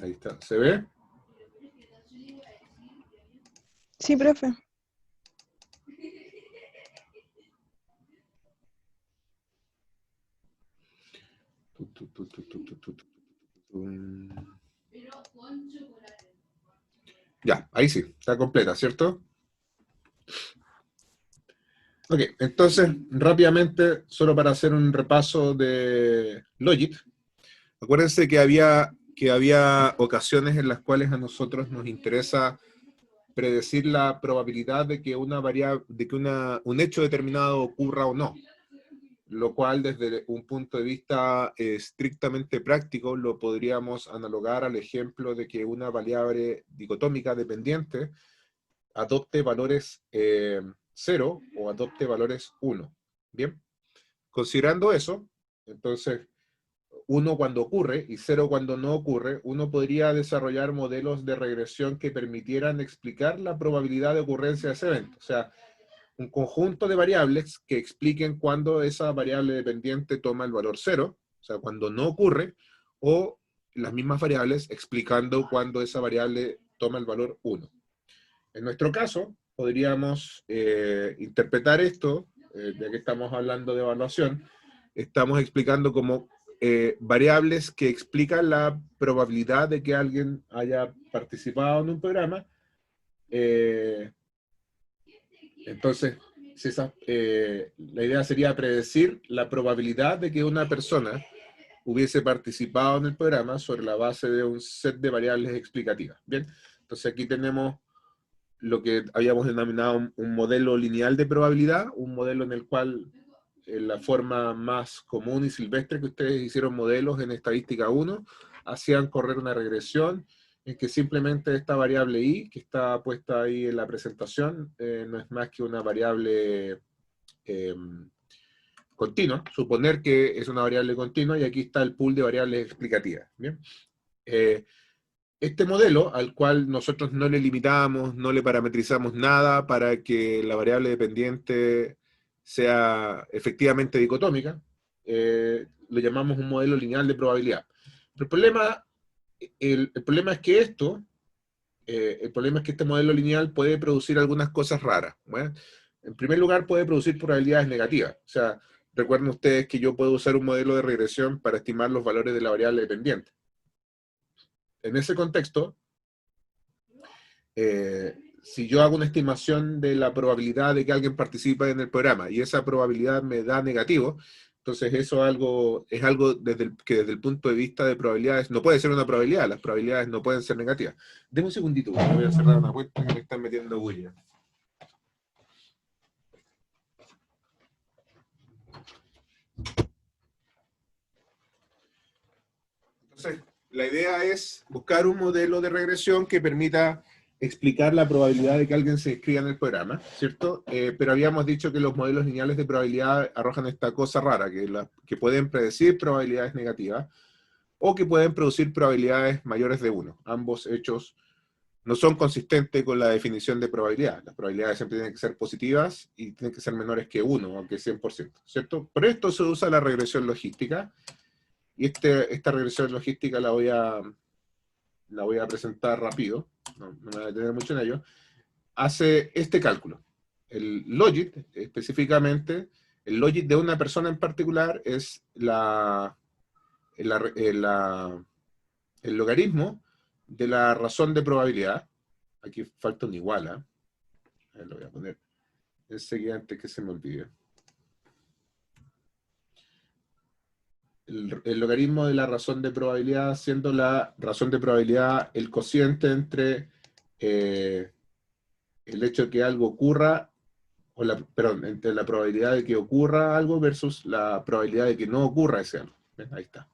Ahí está. ¿Se ve? Sí, profe. Ya, ahí sí, está completa, ¿cierto? Ok, entonces, rápidamente, solo para hacer un repaso de Logit, acuérdense que había ocasiones en las cuales a nosotros nos interesa predecir la probabilidad de que un hecho determinado ocurra o no, lo cual desde un punto de vista estrictamente práctico lo podríamos analogar al ejemplo de que una variable dicotómica dependiente adopte valores 0 o adopte valores 1. Bien, considerando eso, entonces 1 cuando ocurre y 0 cuando no ocurre, uno podría desarrollar modelos de regresión que permitieran explicar la probabilidad de ocurrencia de ese evento. O sea, un conjunto de variables que expliquen cuándo esa variable dependiente toma el valor 0, o sea, cuando no ocurre, o las mismas variables explicando cuándo esa variable toma el valor 1. En nuestro caso, podríamos interpretar esto, ya que estamos hablando de evaluación, estamos explicando como variables que explican la probabilidad de que alguien haya participado en un programa. Entonces, la idea sería predecir la probabilidad de que una persona hubiese participado en el programa sobre la base de un set de variables explicativas. Bien, entonces aquí tenemos lo que habíamos denominado un modelo lineal de probabilidad, un modelo en el cual la forma más común y silvestre que ustedes hicieron modelos en estadística 1, hacían correr una regresión en que simplemente esta variable i, que está puesta ahí en la presentación, no es más que una variable continua, suponer que es una variable continua, y aquí está el pool de variables explicativas. ¿Bien? Este modelo, al cual nosotros no le limitamos, no le parametrizamos nada para que la variable dependiente sea efectivamente dicotómica, lo llamamos un modelo lineal de probabilidad. Pero el problema es que el problema es que este modelo lineal puede producir algunas cosas raras. ¿Bueno? En primer lugar, puede producir probabilidades negativas. O sea, recuerden ustedes que yo puedo usar un modelo de regresión para estimar los valores de la variable dependiente. En ese contexto, si yo hago una estimación de la probabilidad de que alguien participe en el programa y esa probabilidad me da negativo, entonces eso es algo que desde el punto de vista de probabilidades no puede ser una probabilidad, las probabilidades no pueden ser negativas. Deme un segundito, me voy a cerrar una cuenta que me están metiendo bulla. Entonces, la idea es buscar un modelo de regresión que permita explicar la probabilidad de que alguien se inscriba en el programa, ¿cierto? Pero habíamos dicho que los modelos lineales de probabilidad arrojan esta cosa rara, que pueden predecir probabilidades negativas o que pueden producir probabilidades mayores de 1. Ambos hechos no son consistentes con la definición de probabilidad. Las probabilidades siempre tienen que ser positivas y tienen que ser menores que 1, aunque 100%, ¿cierto? Por esto se usa la regresión logística, y esta regresión logística la voy a presentar rápido, no me voy a detener mucho en ello. Hace este cálculo. El logit, específicamente, el logit de una persona en particular es el logaritmo de la razón de probabilidad. Aquí falta un igual, ¿eh? Lo voy a poner enseguida antes que se me olvide. El logaritmo de la razón de probabilidad, siendo la razón de probabilidad el cociente entre el hecho de que algo ocurra, perdón, entre la probabilidad de que ocurra algo versus la probabilidad de que no ocurra ese algo. ¿Ven? Ahí está.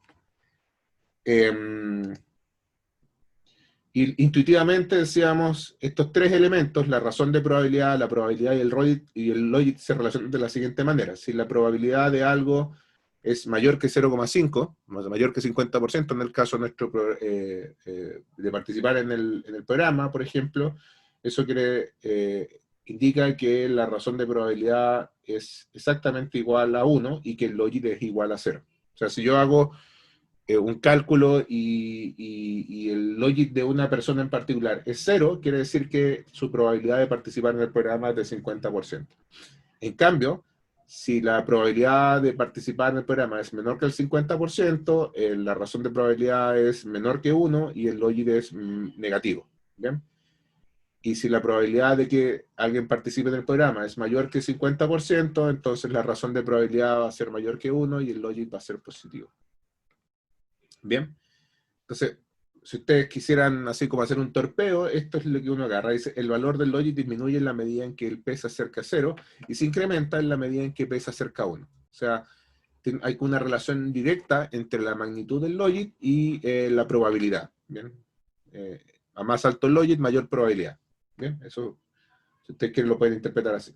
Y intuitivamente decíamos, estos tres elementos, la razón de probabilidad, la probabilidad y el logit se relacionan de la siguiente manera. Si la probabilidad de algo es mayor que 0,5, mayor que 50% en el caso nuestro de participar en el programa, por ejemplo, eso indica que la razón de probabilidad es exactamente igual a 1 y que el logit es igual a 0. O sea, si yo hago un cálculo y el logit de una persona en particular es cero, quiere decir que su probabilidad de participar en el programa es de 50%. En cambio, si la probabilidad de participar en el programa es menor que el 50%, la razón de probabilidad es menor que 1 y el logit es negativo. ¿Bien? Y si la probabilidad de que alguien participe en el programa es mayor que el 50%, entonces la razón de probabilidad va a ser mayor que 1 y el logit va a ser positivo. ¿Bien? Entonces, si ustedes quisieran así como hacer un torpeo, esto es lo que uno agarra. Dice, el valor del logit disminuye en la medida en que el p se acerca a 0 y se incrementa en la medida en que p se acerca a 1. O sea, hay una relación directa entre la magnitud del logit y la probabilidad. ¿Bien? A más alto el logit, mayor probabilidad. ¿Bien? Eso, si ustedes quieren, lo pueden interpretar así.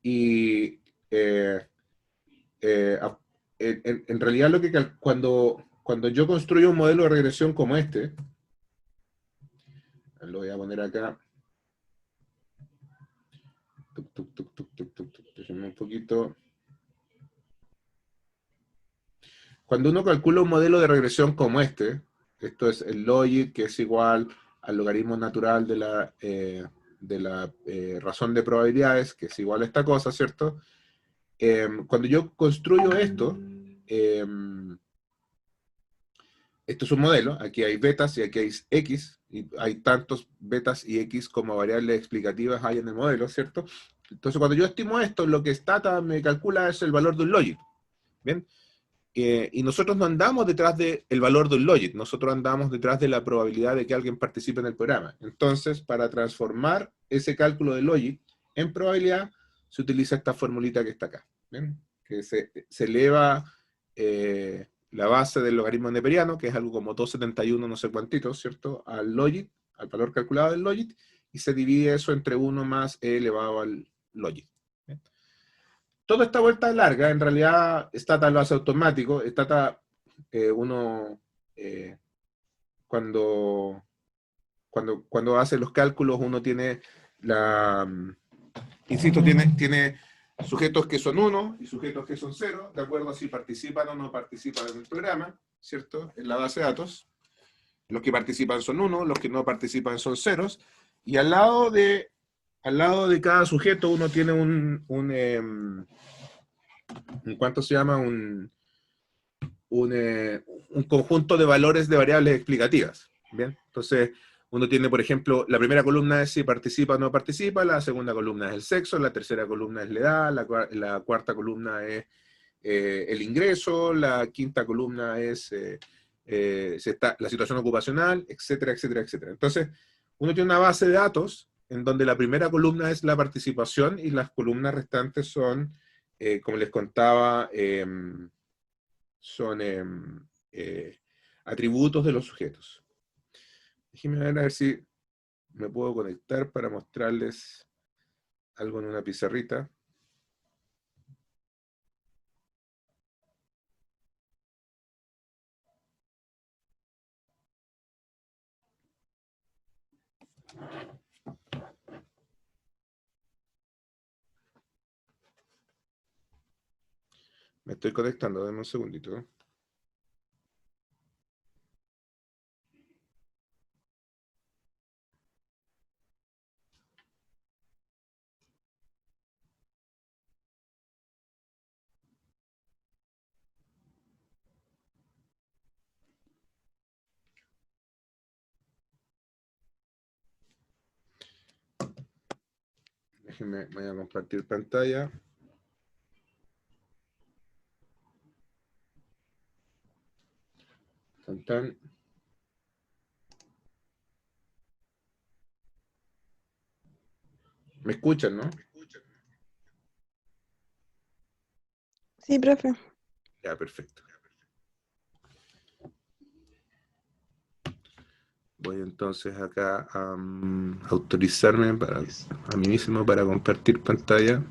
Y en realidad lo que cuando yo construyo un modelo de regresión como este, lo voy a poner acá. Déjenme un poquito. Cuando uno calcula un modelo de regresión como este, esto es el logit, que es igual al logaritmo natural de la razón de probabilidades, que es igual a esta cosa, ¿cierto? Cuando yo construyo esto, esto es un modelo, aquí hay betas y aquí hay x, y hay tantos betas y x como variables explicativas hay en el modelo, ¿cierto? Entonces, cuando yo estimo esto, lo que Stata me calcula es el valor de un logit, ¿bien? Y nosotros no andamos detrás del valor de un logit, nosotros andamos detrás de la probabilidad de que alguien participe en el programa. Entonces, para transformar ese cálculo de logit en probabilidad, se utiliza esta formulita que está acá, ¿bien? Que se eleva la base del logaritmo neperiano, que es algo como 271 no sé cuántitos, ¿cierto? Al logit, al valor calculado del logit, y se divide eso entre 1 más e elevado al logit. ¿Bien? Toda esta vuelta larga, en realidad, Stata lo hace automático. Stata, uno, cuando, cuando hace los cálculos, uno tiene insisto, tiene sujetos que son 1 y sujetos que son 0, de acuerdo a si participan o no participan en el programa, ¿cierto? En la base de datos. Los que participan son 1, los que no participan son ceros, y al lado de cada sujeto uno tiene ¿cuánto se llama? Un conjunto de valores de variables explicativas. ¿Bien? Entonces, uno tiene, por ejemplo, la primera columna es si participa o no participa, la segunda columna es el sexo, la tercera columna es la edad, la cuarta columna es el ingreso, la quinta columna es la situación ocupacional, etcétera, etcétera, etcétera. Entonces, uno tiene una base de datos en donde la primera columna es la participación y las columnas restantes son, como les contaba, son atributos de los sujetos. Déjenme ver a ver si me puedo conectar para mostrarles algo en una pizarrita. Me estoy conectando, denme un segundito. Déjenme, voy a compartir pantalla. Tan, tan. ¿Me escuchan, no? Sí, profe. Ya, perfecto. Voy entonces acá a autorizarme a mí mismo para compartir pantalla.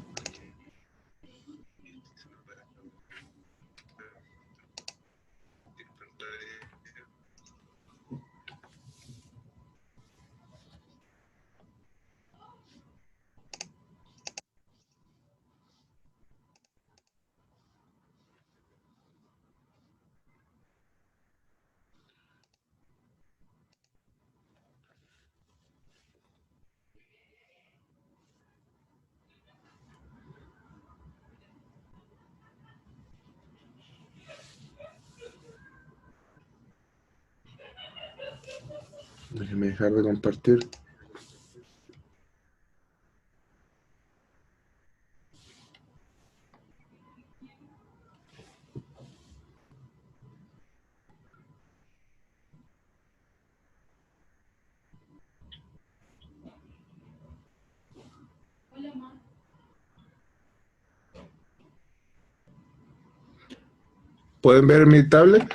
Déjenme dejar de compartir. ¿Pueden ver mi tablet?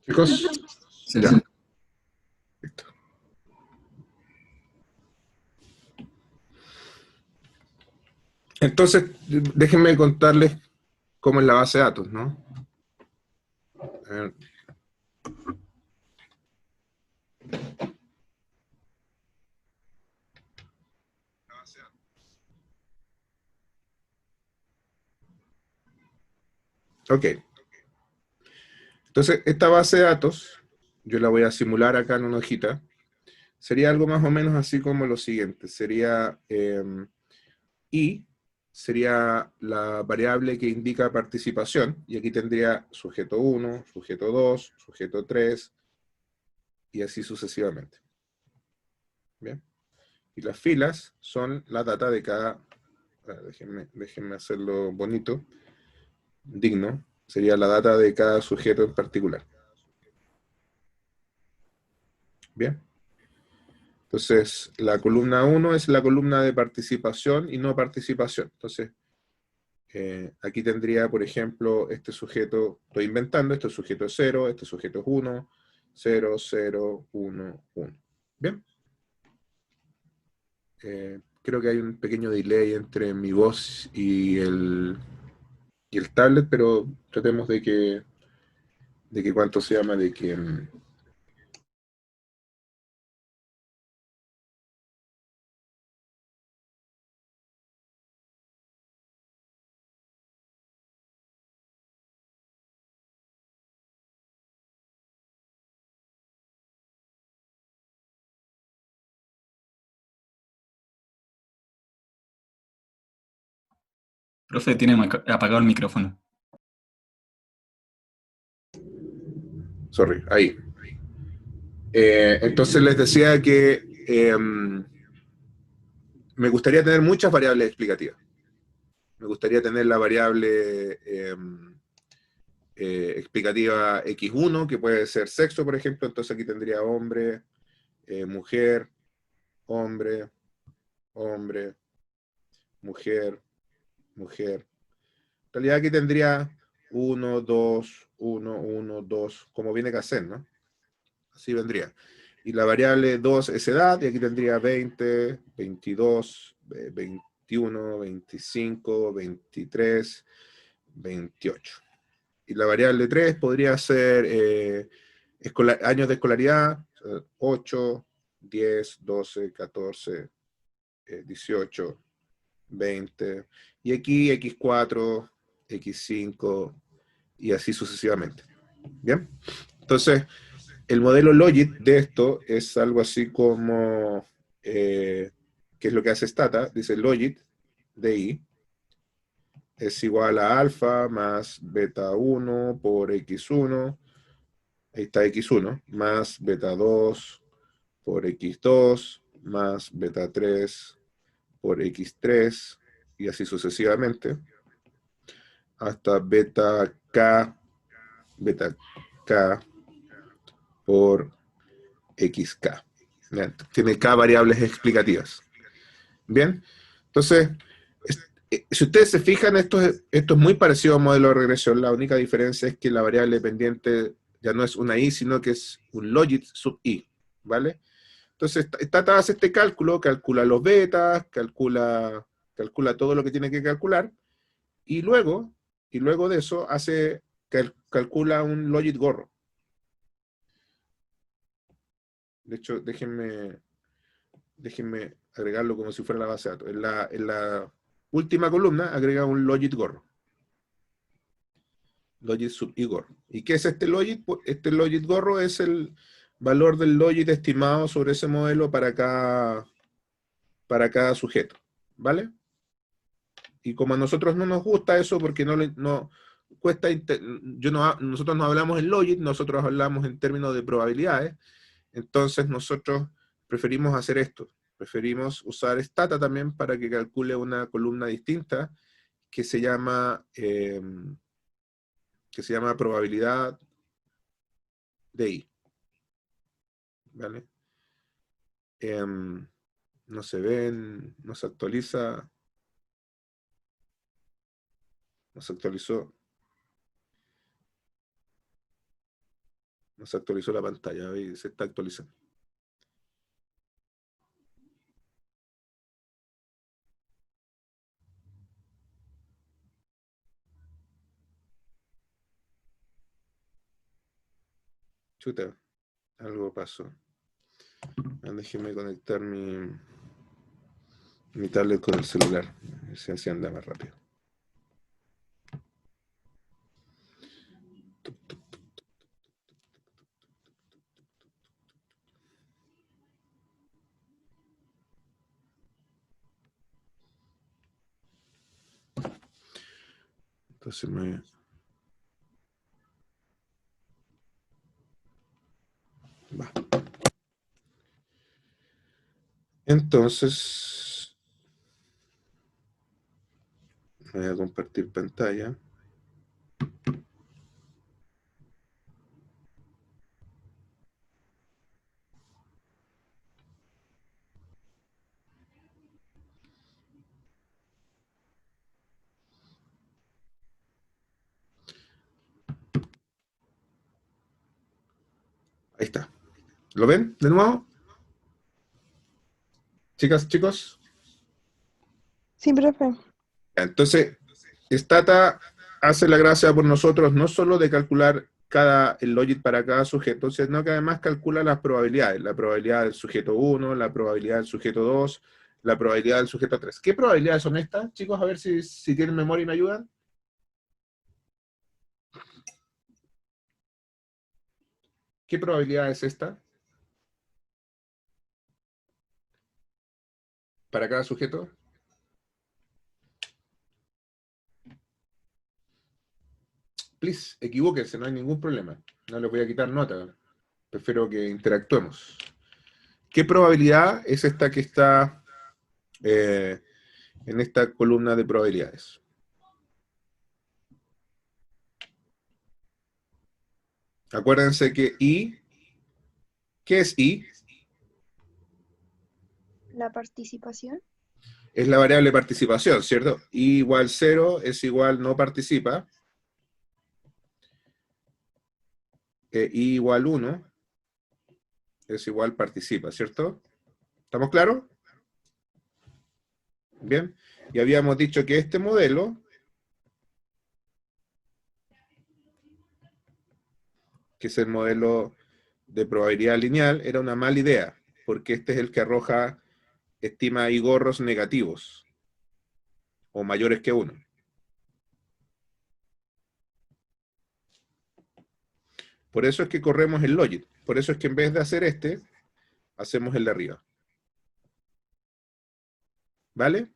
Chicos, Sí. ya. Listo. Entonces, déjenme contarles cómo es la base de datos, ¿no? A ver. Ok. Entonces, esta base de datos, yo la voy a simular acá en una hojita. Sería algo más o menos así como lo siguiente. Sería I, sería la variable que indica participación, y aquí tendría sujeto 1, sujeto 2, sujeto 3, y así sucesivamente. Bien. Y las filas son la data de cada, déjenme hacerlo bonito, digno, sería la data de cada sujeto en particular. Bien. Entonces, la columna 1 es la columna de participación y no participación. Entonces, aquí tendría, por ejemplo, este sujeto, estoy inventando, este sujeto es 0, este sujeto es 1, 0, 0, 1, 1. Bien. Creo que hay un pequeño delay entre mi voz y el tablet, pero tratemos de que cuánto se llama, de que... Profe, tiene apagado el micrófono. Sorry, ahí. Entonces les decía que me gustaría tener muchas variables explicativas. Me gustaría tener la variable explicativa X1, que puede ser sexo, por ejemplo. Entonces aquí tendría hombre, mujer, hombre, hombre, mujer, mujer. En realidad aquí tendría 1, 2, 1, 1, 2, como viene que hacer, ¿no? Así vendría. Y la variable 2 es edad, y aquí tendría 20, 22, 21, 25, 23, 28. Y la variable 3 podría ser años de escolaridad, 8, 10, 12, 14, 18, 20. Y aquí X4, X5, y así sucesivamente. ¿Bien? Entonces, el modelo Logit de esto es algo así como, ¿qué es lo que hace Stata? Dice Logit de I es igual a alfa más beta 1 por x1, ahí está x1, más beta 2 por x2, más beta 3 por x3, y así sucesivamente, hasta beta k por xk. Bien, tiene k variables explicativas. Bien, entonces, si ustedes se fijan, esto es muy parecido a un modelo de regresión. La única diferencia es que la variable dependiente ya no es una i, sino que es un logit sub i, ¿vale? Entonces, Stata hace este cálculo, calcula los betas, calcula todo lo que tiene que calcular, y luego de eso calcula un logit gorro. De hecho, déjenme agregarlo como si fuera la base de datos. En la última columna agrega un logit gorro. Logit sub i gorro. ¿Y qué es este logit? Este logit gorro es el valor del logit estimado sobre ese modelo para cada sujeto. ¿Vale? Y como a nosotros no nos gusta eso porque cuesta, nosotros no hablamos en Logit, nosotros hablamos en términos de probabilidades, entonces nosotros preferimos hacer esto, preferimos usar Stata también para que calcule una columna distinta que se llama probabilidad de I. ¿Vale? No se ven, no se actualiza, no se actualizó. No se actualizó la pantalla, ¿ve? Se está actualizando. Chuta, algo pasó. Déjeme conectar mi tablet con el celular. A ver si así anda más rápido. Entonces va. Entonces voy a compartir pantalla. Ahí está. ¿Lo ven de nuevo? Chicas, chicos. Sí, profe. Entonces, Stata hace la gracia por nosotros no solo de calcular el logit para cada sujeto, sino que además calcula las probabilidades. La probabilidad del sujeto 1, la probabilidad del sujeto 2, la probabilidad del sujeto 3. ¿Qué probabilidades son estas, chicos? A ver si tienen memoria y me ayudan. ¿Qué probabilidad es esta? Para cada sujeto. Please, equivóquense, no hay ningún problema. No les voy a quitar nota. Prefiero que interactuemos. ¿Qué probabilidad es esta que está en esta columna de probabilidades? Acuérdense que I, ¿qué es I? La participación. Es la variable participación, ¿cierto? I igual 0 es igual no participa. I igual 1 es igual participa, ¿cierto? ¿Estamos claros? Bien. Y habíamos dicho que este modelo que es el modelo de probabilidad lineal, era una mala idea, porque este es el que arroja, estima y gorros negativos, o mayores que 1. Por eso es que corremos el logit, por eso es que en vez de hacer este, hacemos el de arriba. ¿Vale?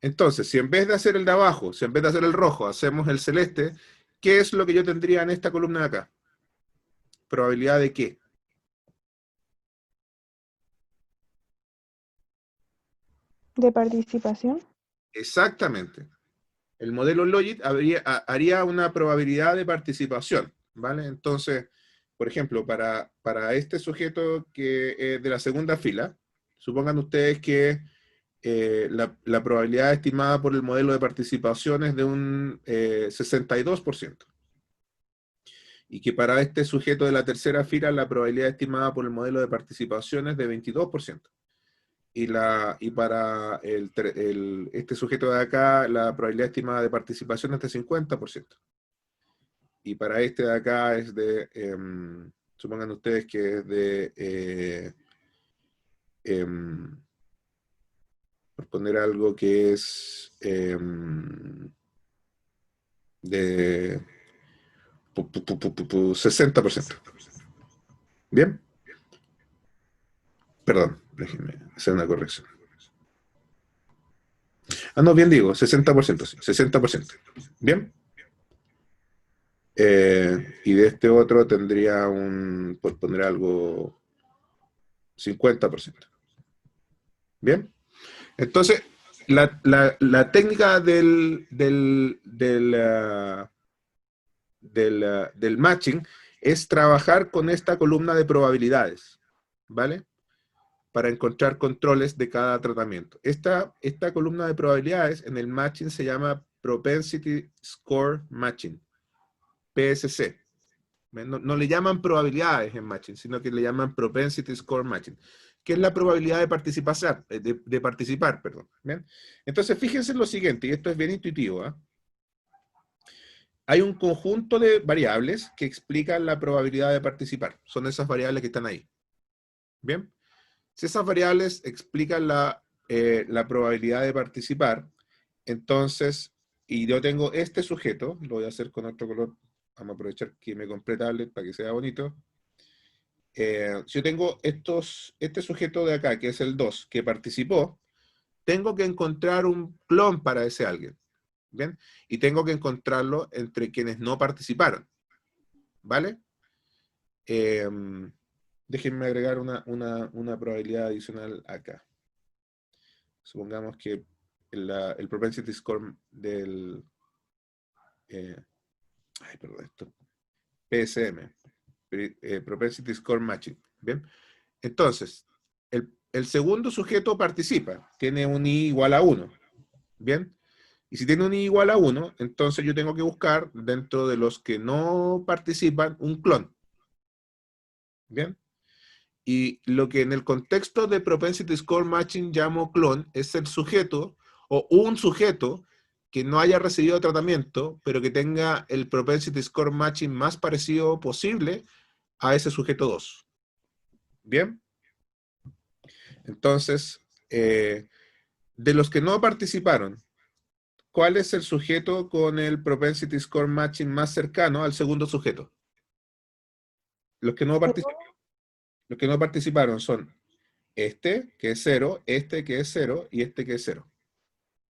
Entonces, si en vez de hacer el de abajo, si en vez de hacer el rojo, hacemos el celeste, ¿qué es lo que yo tendría en esta columna de acá? ¿Probabilidad de qué? ¿De participación? Exactamente. El modelo Logit haría una probabilidad de participación, ¿vale? Entonces, por ejemplo, para este sujeto que es de la segunda fila, supongan ustedes que la probabilidad estimada por el modelo de participación es de un 62%. Y que para este sujeto de la tercera fila la probabilidad estimada por el modelo de participación es de 22%. Y para este sujeto de acá, la probabilidad estimada de participación es de 50%. Y para este de acá es de, supongan ustedes que es de, por poner algo que es de 60%. ¿Bien? Perdón, déjenme hacer una corrección. Ah, no, bien digo, 60%, sí, 60%. ¿Bien? Y de este otro tendría por poner algo, 50%. ¿Bien? Entonces, la técnica del matching es trabajar con esta columna de probabilidades, ¿vale? Para encontrar controles de cada tratamiento. Esta columna de probabilidades en el matching se llama Propensity Score Matching, PSC. No le llaman probabilidades en matching, sino que le llaman Propensity Score Matching, que es la probabilidad de participar, perdón. ¿Bien? Entonces, fíjense en lo siguiente, y esto es bien intuitivo, ¿eh? Hay un conjunto de variables que explican la probabilidad de participar. Son esas variables que están ahí. ¿Bien? Si esas variables explican la probabilidad de participar, entonces, y yo tengo este sujeto, lo voy a hacer con otro color, vamos a aprovechar que me compré tablet para que sea bonito. Si yo tengo este sujeto de acá, que es el 2, que participó, tengo que encontrar un clon para ese alguien. ¿Bien? Y tengo que encontrarlo entre quienes no participaron. ¿Vale? Déjenme agregar una probabilidad adicional acá. Supongamos que el propensity score del PSM, propensity score matching. ¿Bien? Entonces, el segundo sujeto participa, tiene un i igual a 1. ¿Bien? Y si tiene un i igual a 1, entonces yo tengo que buscar dentro de los que no participan un clon. ¿Bien? Y lo que en el contexto de Propensity Score Matching llamo clon es el sujeto o un sujeto que no haya recibido tratamiento, pero que tenga el Propensity Score Matching más parecido posible a ese sujeto 2. ¿Bien? Entonces, de los que no participaron, ¿cuál es el sujeto con el Propensity Score Matching más cercano al segundo sujeto? Los que no participaron son este, que es 0, este, que es 0, y este, que es 0.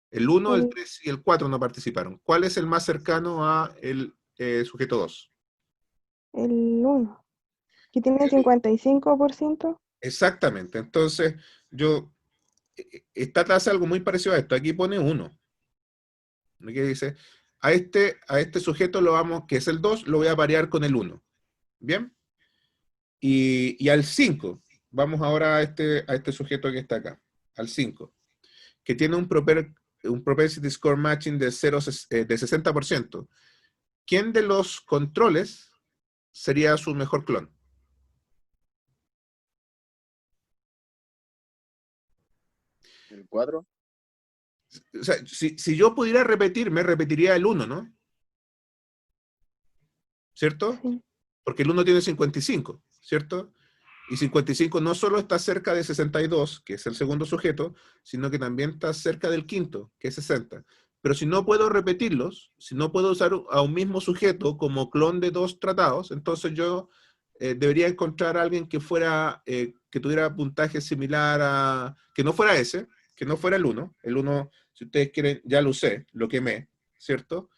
El 1, el 3 y el 4 no participaron. ¿Cuál es el más cercano a el sujeto 2? El 1, que tiene 55%. Exactamente. Entonces, esta tasa es algo muy parecido a esto. Aquí pone 1. Aquí dice, a este sujeto que es el 2, lo voy a parear con el 1. ¿Bien? Y al 5, vamos ahora a este sujeto que está acá, al 5, que tiene un propensity score matching de 60%. ¿Quién de los controles sería su mejor clon? ¿El 4? O sea, si yo pudiera repetirme, repetiría el 1, ¿no? ¿Cierto? Sí. Porque el 1 tiene 55, ¿cierto? Y 55 no solo está cerca de 62, que es el segundo sujeto, sino que también está cerca del quinto, que es 60. Pero si no puedo repetirlos, si no puedo usar a un mismo sujeto como clon de dos tratados, entonces yo debería encontrar a alguien que que tuviera puntaje similar que no fuera ese, que no fuera el 1. El 1, si ustedes quieren, ya lo usé, lo quemé, ¿cierto?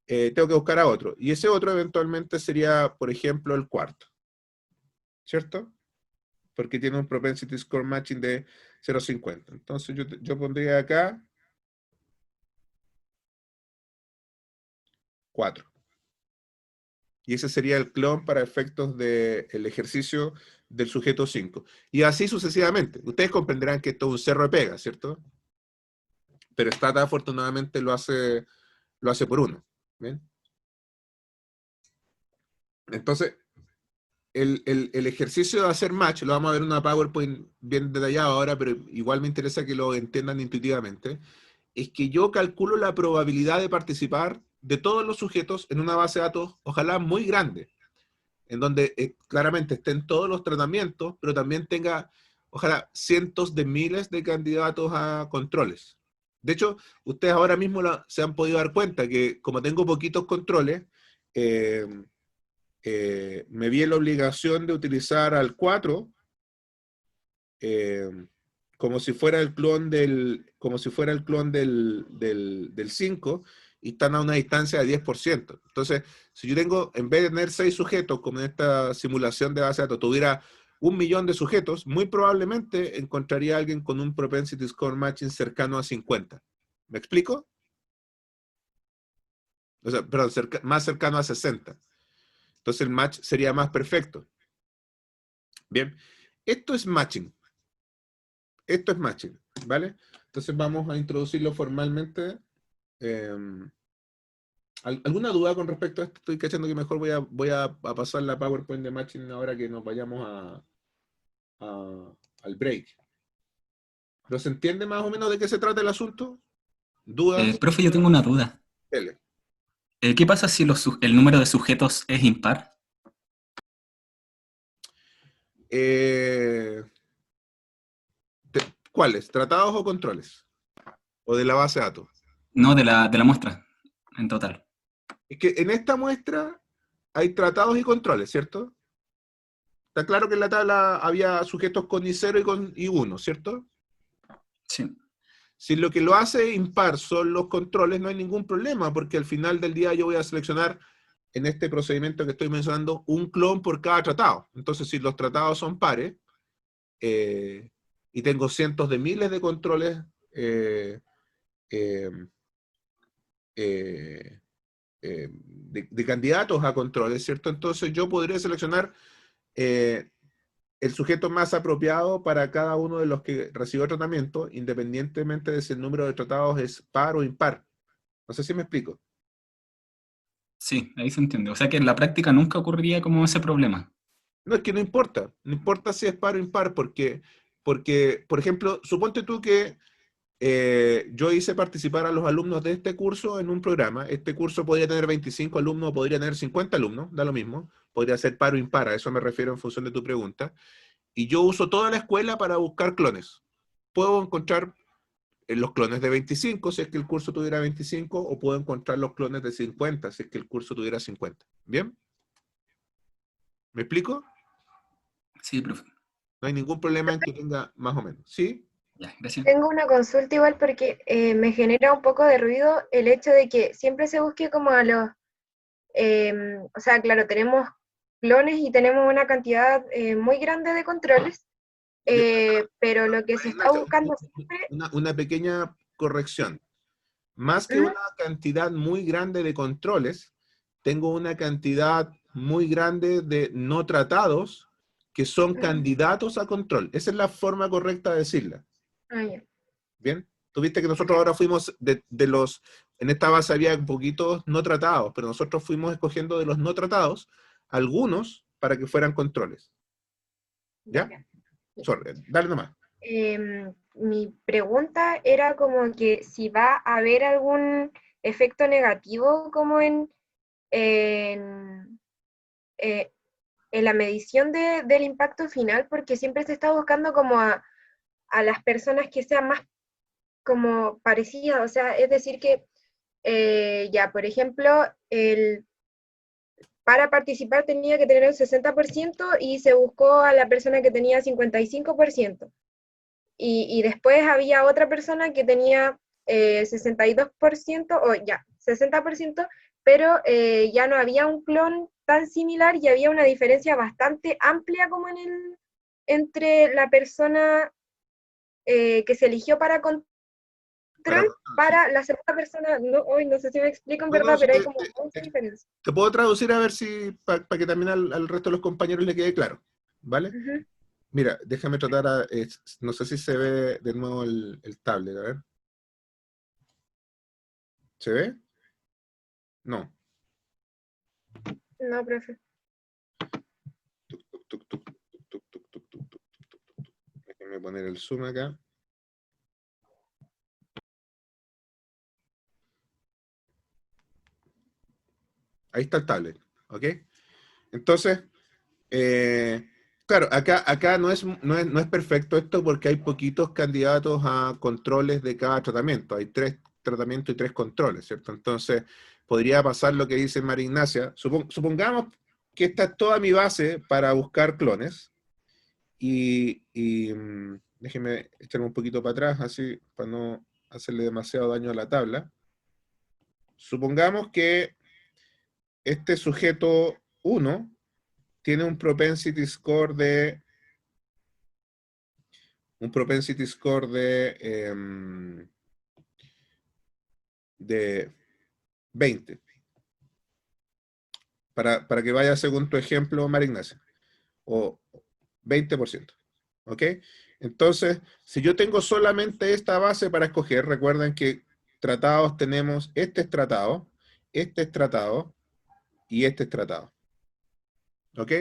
Tengo que buscar a otro. Y ese otro eventualmente sería, por ejemplo, el cuarto, ¿cierto? Porque tiene un propensity score matching de 0.50. Entonces yo pondría acá 4. Y ese sería el clon para efectos del ejercicio del sujeto 5. Y así sucesivamente. Ustedes comprenderán que esto es un cerro de pega, ¿cierto? Pero Stata afortunadamente lo hace por 1. ¿Bien? Entonces, el ejercicio de hacer match, lo vamos a ver en una PowerPoint bien detallado ahora, pero igual me interesa que lo entiendan intuitivamente, es que yo calculo la probabilidad de participar de todos los sujetos en una base de datos, ojalá muy grande, en donde claramente estén todos los tratamientos, pero también tenga, ojalá, cientos de miles de candidatos a controles. De hecho, ustedes ahora mismo se han podido dar cuenta que como tengo poquitos controles, me vi en la obligación de utilizar al 4 como si fuera el clon del 5, y están a una distancia de 10%. Entonces, si yo tengo, en vez de tener 6 sujetos, como en esta simulación de base de datos, tuviera 1.000.000 de sujetos, muy probablemente encontraría a alguien con un propensity score matching cercano a 50. ¿Me explico? O sea, perdón, más cercano a 60. Entonces el match sería más perfecto. Bien, esto es matching. Esto es matching, ¿vale? Entonces vamos a introducirlo formalmente. ¿Alguna duda con respecto a esto? Estoy cachando que mejor voy a pasar la PowerPoint de matching ahora que nos vayamos al break. ¿Pero se entiende más o menos de qué se trata el asunto? ¿Dudas? Profe, yo tengo una duda. Dele. ¿Qué pasa si el número de sujetos es impar? ¿Cuáles? ¿Tratados o controles? ¿O de la base de datos? No, de la muestra, en total. Es que en esta muestra hay tratados y controles, ¿cierto? Está claro que en la tabla había sujetos con I0 y con I1, ¿cierto? Sí. Si lo que lo hace impar son los controles, no hay ningún problema, porque al final del día yo voy a seleccionar, en este procedimiento que estoy mencionando, un clon por cada tratado. Entonces, si los tratados son pares, y tengo cientos de miles de controles eh, de candidatos a controles, ¿cierto? Entonces yo podría seleccionar el sujeto más apropiado para cada uno de los que recibió tratamiento, independientemente de si el número de tratados es par o impar. No sé si me explico. Sí, ahí se entiende. O sea que en la práctica nunca ocurriría como ese problema. No, es que no importa. No importa si es par o impar, porque, por ejemplo, suponte tú que yo hice participar a los alumnos de este curso en un programa. Este curso podría tener 25 alumnos, podría tener 50 alumnos, da lo mismo. Podría ser par o impar, a eso me refiero en función de tu pregunta. Y yo uso toda la escuela para buscar clones. Puedo encontrar los clones de 25 si es que el curso tuviera 25, o puedo encontrar los clones de 50 si es que el curso tuviera 50. ¿Bien? ¿Me explico? Sí, profe. No hay ningún problema en que tenga más o menos. ¿Sí? Ya, gracias. Tengo una consulta igual porque me genera un poco de ruido el hecho de que siempre se busque como a los, o sea, claro, tenemos clones y tenemos una cantidad muy grande de controles, pero lo que se está Ignacio, buscando siempre, una pequeña corrección. Más que ¿Mm? una cantidad muy grande de controles, tengo una cantidad muy grande de no tratados que son candidatos a control. Esa es la forma correcta de decirla. Ah, ya. ¿Bien? Tuviste que nosotros ahora fuimos de los, en esta base había poquitos no tratados, pero nosotros fuimos escogiendo de los no tratados algunos para que fueran controles. ¿Ya? Ya. Sorry, dale nomás. Mi pregunta era como que si va a haber algún efecto negativo como en, eh, en la medición del impacto final, porque siempre se está buscando como a las personas que sean más como parecidas, o sea, es decir que ya, por ejemplo, para participar tenía que tener un 60% y se buscó a la persona que tenía 55%. Y después había otra persona que tenía 62% o ya, 60%, pero ya no había un clon tan similar y había una diferencia bastante amplia como entre la persona que se eligió para control para la segunda persona. No, hoy no sé si me explico en No, no, verdad, sí, pero hay como mucha diferencia. te puedo traducir a ver si, para que también al resto de los compañeros le quede claro, ¿vale? Ujú. Mira, déjame tratar no sé si se ve de nuevo el tablet, a ver. ¿Se ve? No. No, profe. Tuc, tuc, tuc, tuc, tuc, tuc, tuc, tuc, tuc, tuc, tuc. Déjame poner el zoom acá. Ahí está el tablet, ¿ok? Entonces, claro, acá no es perfecto esto porque hay poquitos candidatos a controles de cada tratamiento. Hay 3 tratamientos y 3 controles, ¿cierto? Entonces, podría pasar lo que dice María Ignacia. Supongamos que esta es toda mi base para buscar clones. Déjenme echarme un poquito para atrás, así, para no hacerle demasiado daño a la tabla. supongamos que este sujeto 1 tiene un propensity score de 20. Para que vaya según tu ejemplo, María Ignacia. O 20%. ¿Ok? Entonces, si yo tengo solamente esta base para escoger, recuerden que tratados tenemos, este es tratado y este es tratado. ¿Ok?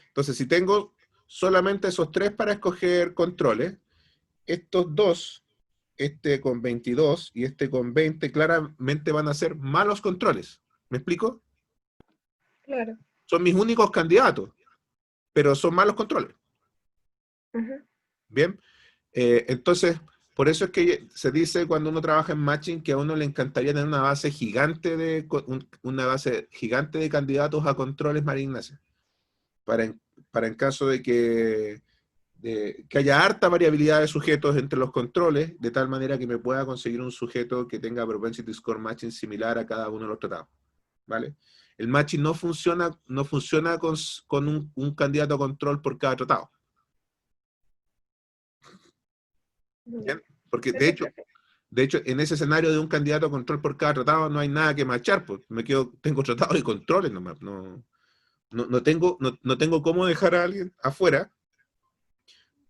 Entonces, si tengo solamente esos tres para escoger controles, estos dos, este con 22 y este con 20, claramente van a ser malos controles. ¿Me explico? Claro. Son mis únicos candidatos, pero son malos controles. Ujú. Bien, entonces, por eso es que se dice cuando uno trabaja en matching que a uno le encantaría tener una base gigante de candidatos a controles, María Ignacia, para en caso de que haya harta variabilidad de sujetos entre los controles, de tal manera que me pueda conseguir un sujeto que tenga propensity score matching similar a cada uno de los tratados, ¿vale? El matching no funciona con un candidato a control por cada tratado. ¿Bien? Porque Eso es perfecto. de hecho, en ese escenario de un candidato a control por cada tratado no hay nada que machar, pues tengo tratados y controles nomás. No tengo cómo dejar a alguien afuera,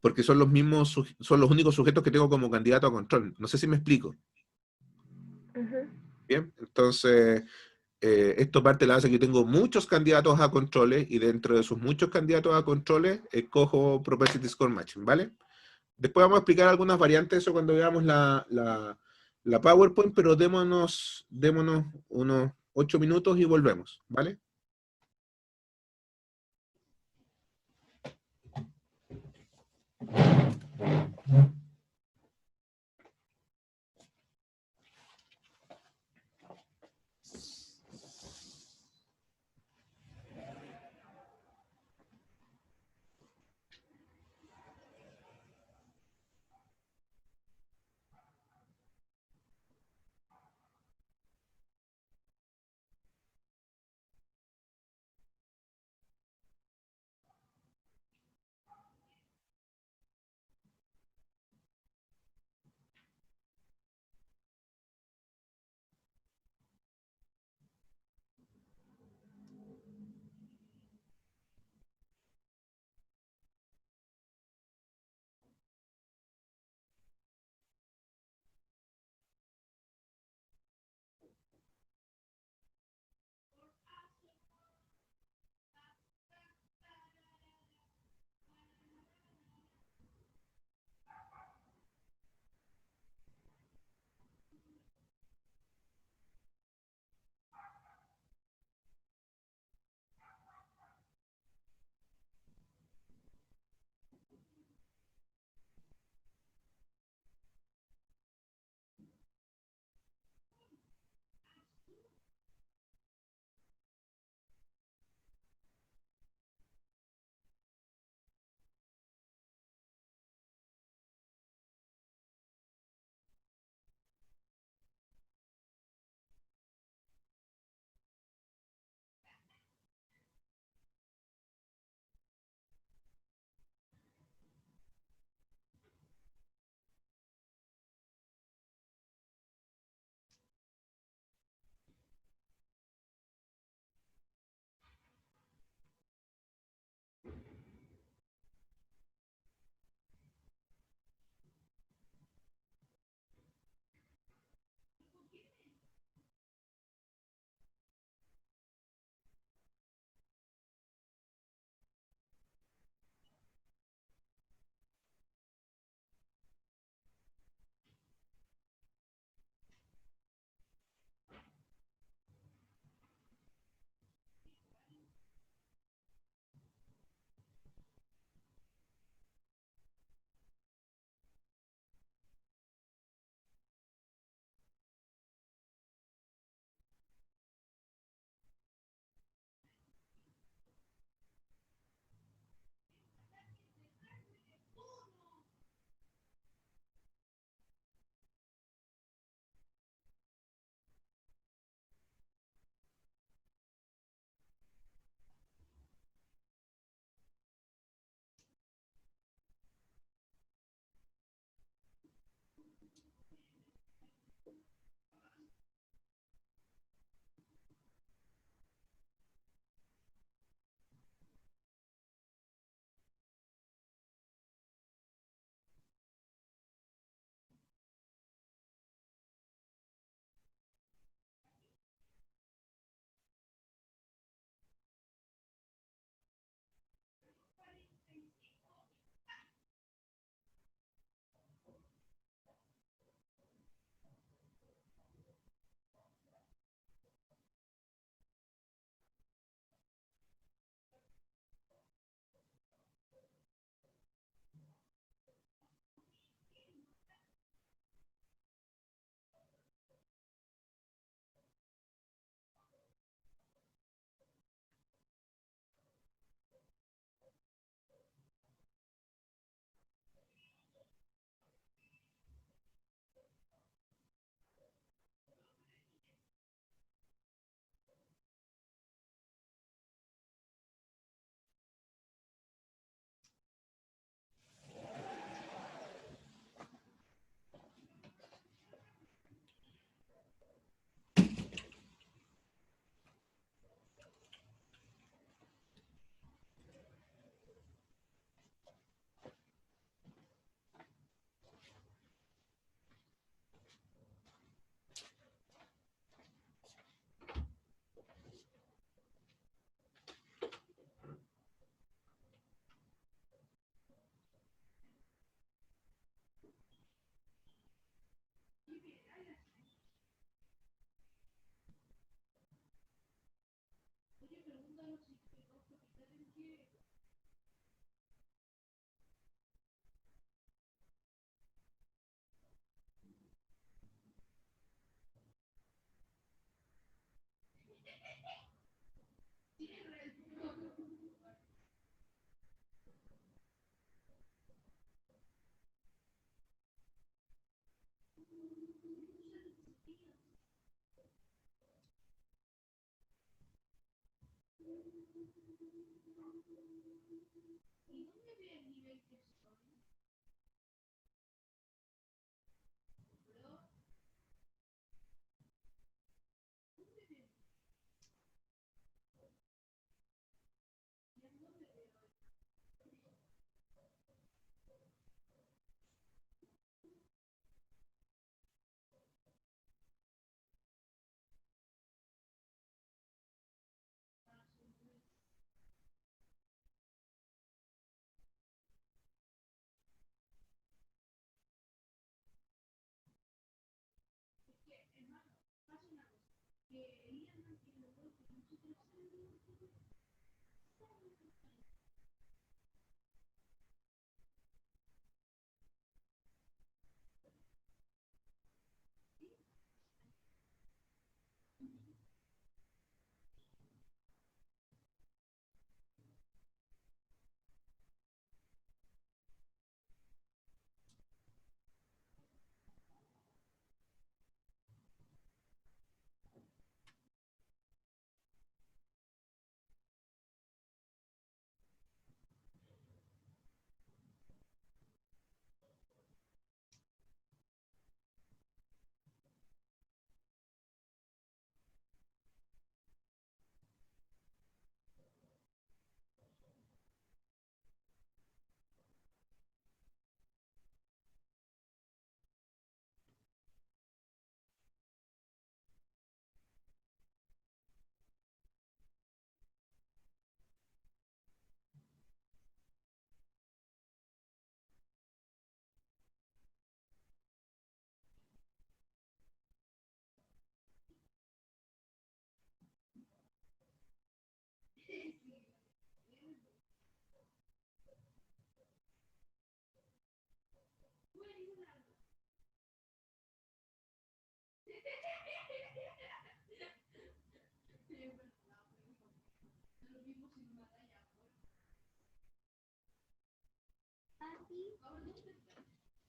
porque son son los únicos sujetos que tengo como candidato a control. No sé si me explico. Ujú. Bien, entonces, esto parte de la base que tengo muchos candidatos a controles, y dentro de esos muchos candidatos a controles, escojo propensity score matching, ¿vale? Después vamos a explicar algunas variantes de eso cuando veamos la PowerPoint, pero démonos unos 8 minutos y volvemos, ¿vale?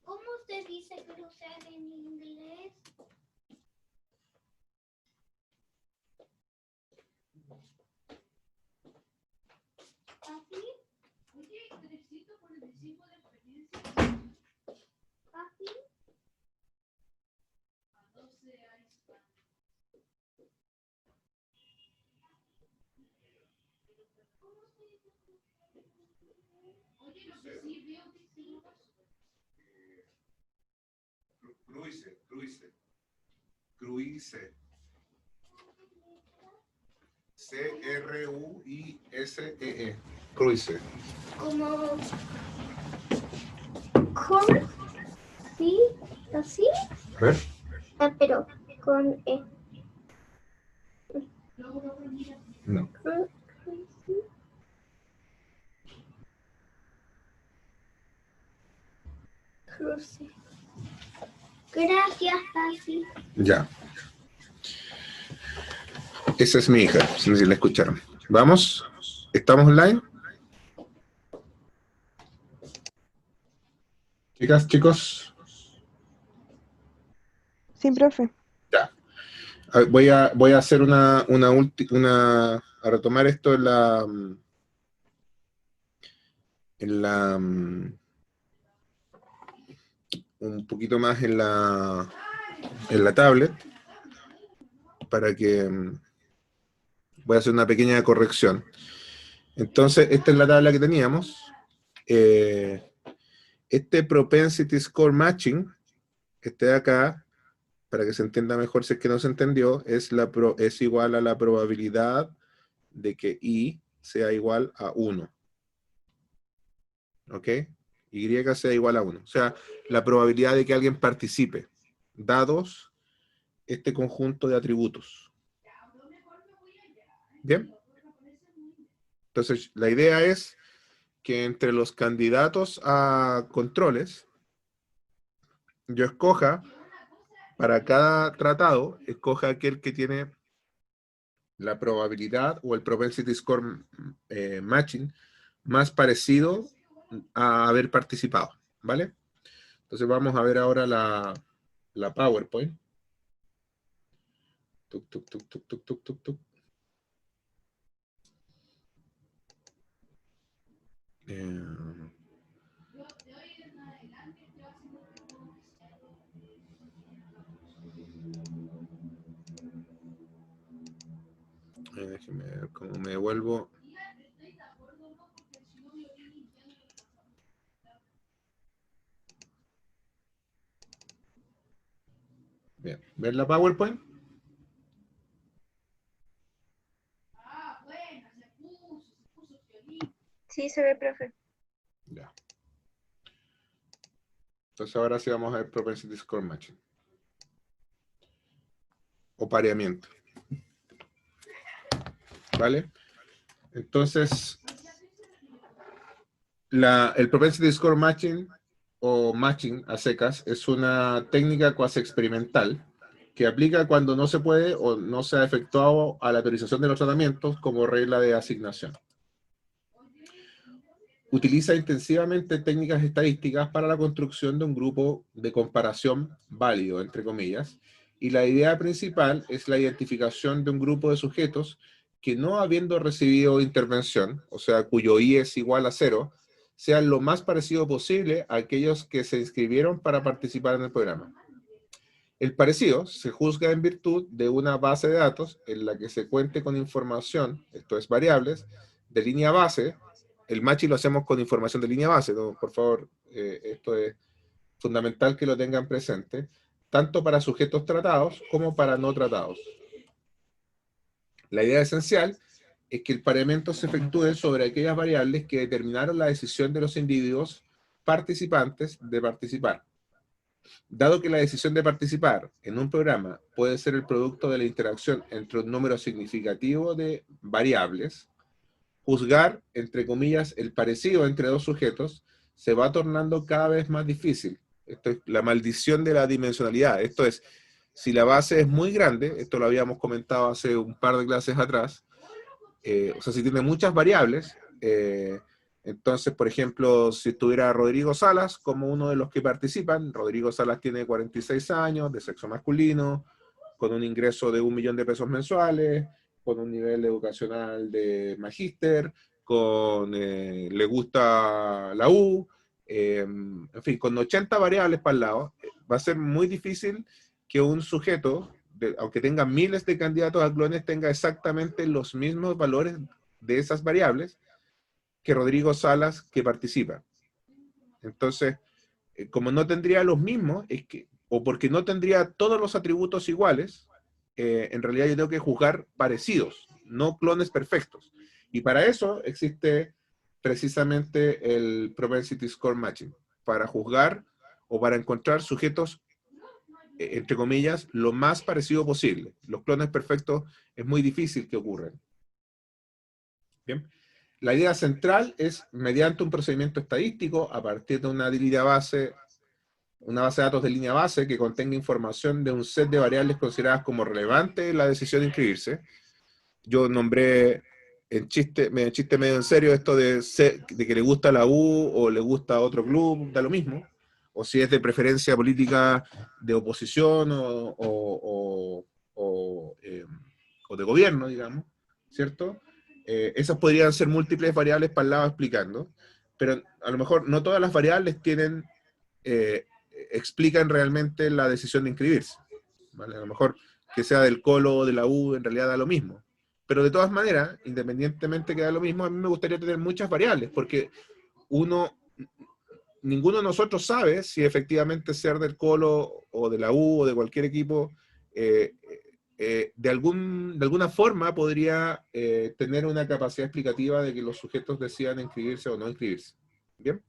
¿Cómo se dice cruzar en inglés? ¿Papi? Oye, Teresito, por el recibo de experiencia. ¿Papi? A 12 años. ¿Cómo se dice? Oye, lo que sí veo que sí. Cruise. C-R-U-I-S-E-E. Cruise. Como con sí, así, A ver. pero con No. cruce. Gracias, papi. Ya. Esa es mi hija, no sé si la escucharon. ¿Vamos? ¿Estamos online? Chicas, chicos. Sí, profe. Ya. Voy a hacer a retomar esto un poquito más en la tablet, para que voy a hacer una pequeña corrección. Entonces, esta es la tabla que teníamos. Este Propensity Score Matching, este de acá, para que se entienda mejor si es que no se entendió, es igual a la probabilidad de que I sea igual a 1. ¿Ok? Y sea igual a 1. O sea, la probabilidad de que alguien participe, dados este conjunto de atributos. ¿Bien? Entonces, la idea es que entre los candidatos a controles, yo escoja, para cada tratado, escoja aquel que tiene la probabilidad o el propensity score matching más parecido a haber participado, ¿vale? Entonces vamos a ver ahora la PowerPoint. Tuc, tuc, tuc, tuc, tuc, tuc, tuc, tuc. Déjeme ver cómo me devuelvo. Bien, ¿ven la PowerPoint? Sí, se ve, profe. Ya. Entonces ahora sí vamos a ver Propensity Score Matching. O pareamiento. ¿Vale? Entonces, el Propensity Score Matching o matching a secas es una técnica cuasi experimental que aplica cuando no se puede o no se ha efectuado a la autorización de los tratamientos como regla de asignación. Utiliza intensivamente técnicas estadísticas para la construcción de un grupo de comparación válido, entre comillas, y la idea principal es la identificación de un grupo de sujetos que no habiendo recibido intervención, o sea, cuyo I es igual a 0, sean lo más parecido posible a aquellos que se inscribieron para participar en el programa. El parecido se juzga en virtud de una base de datos en la que se cuente con información, esto es variables, de línea base. El matching lo hacemos con información de línea base, ¿no? Por favor, esto es fundamental que lo tengan presente, tanto para sujetos tratados como para no tratados. La idea esencial es que el pareamiento se efectúe sobre aquellas variables que determinaron la decisión de los individuos participantes de participar. Dado que la decisión de participar en un programa puede ser el producto de la interacción entre un número significativo de variables, juzgar, entre comillas, el parecido entre dos sujetos se va tornando cada vez más difícil. Esto es la maldición de la dimensionalidad. Esto es, si la base es muy grande, esto lo habíamos comentado hace un par de clases atrás, o sea, si tiene muchas variables, entonces, por ejemplo, si estuviera Rodrigo Salas como uno de los que participan, Rodrigo Salas tiene 46 años, de sexo masculino, con un ingreso de 1 millón de pesos mensuales, con un nivel educacional de magíster, le gusta la U, en fin, con 80 variables para el lado, va a ser muy difícil que un sujeto, aunque tenga miles de candidatos a clones, tenga exactamente los mismos valores de esas variables que Rodrigo Salas que participa. Entonces, como no tendría los mismos, o porque no tendría todos los atributos iguales, en realidad yo tengo que juzgar parecidos, no clones perfectos. Y para eso existe precisamente el Propensity Score Matching, para juzgar o para encontrar sujetos, entre comillas, lo más parecido posible. Los clones perfectos es muy difícil que ocurran. Bien. La idea central es, mediante un procedimiento estadístico, a partir de una base de datos de línea base que contenga información de un set de variables consideradas como relevantes en la decisión de inscribirse. Yo nombré medio en serio esto de que le gusta la U o le gusta otro club, da lo mismo. O si es de preferencia política de oposición o de gobierno, digamos, ¿cierto? Esas podrían ser múltiples variables para el lado explicando, pero a lo mejor no todas las variables explican realmente la decisión de inscribirse, ¿vale? A lo mejor que sea del Colo o de la U, en realidad da lo mismo. Pero de todas maneras, independientemente que da lo mismo, a mí me gustaría tener muchas variables, porque ninguno de nosotros sabe si efectivamente ser del Colo o de la U o de cualquier equipo de alguna forma podría tener una capacidad explicativa de que los sujetos decidan inscribirse o no inscribirse. ¿Bien?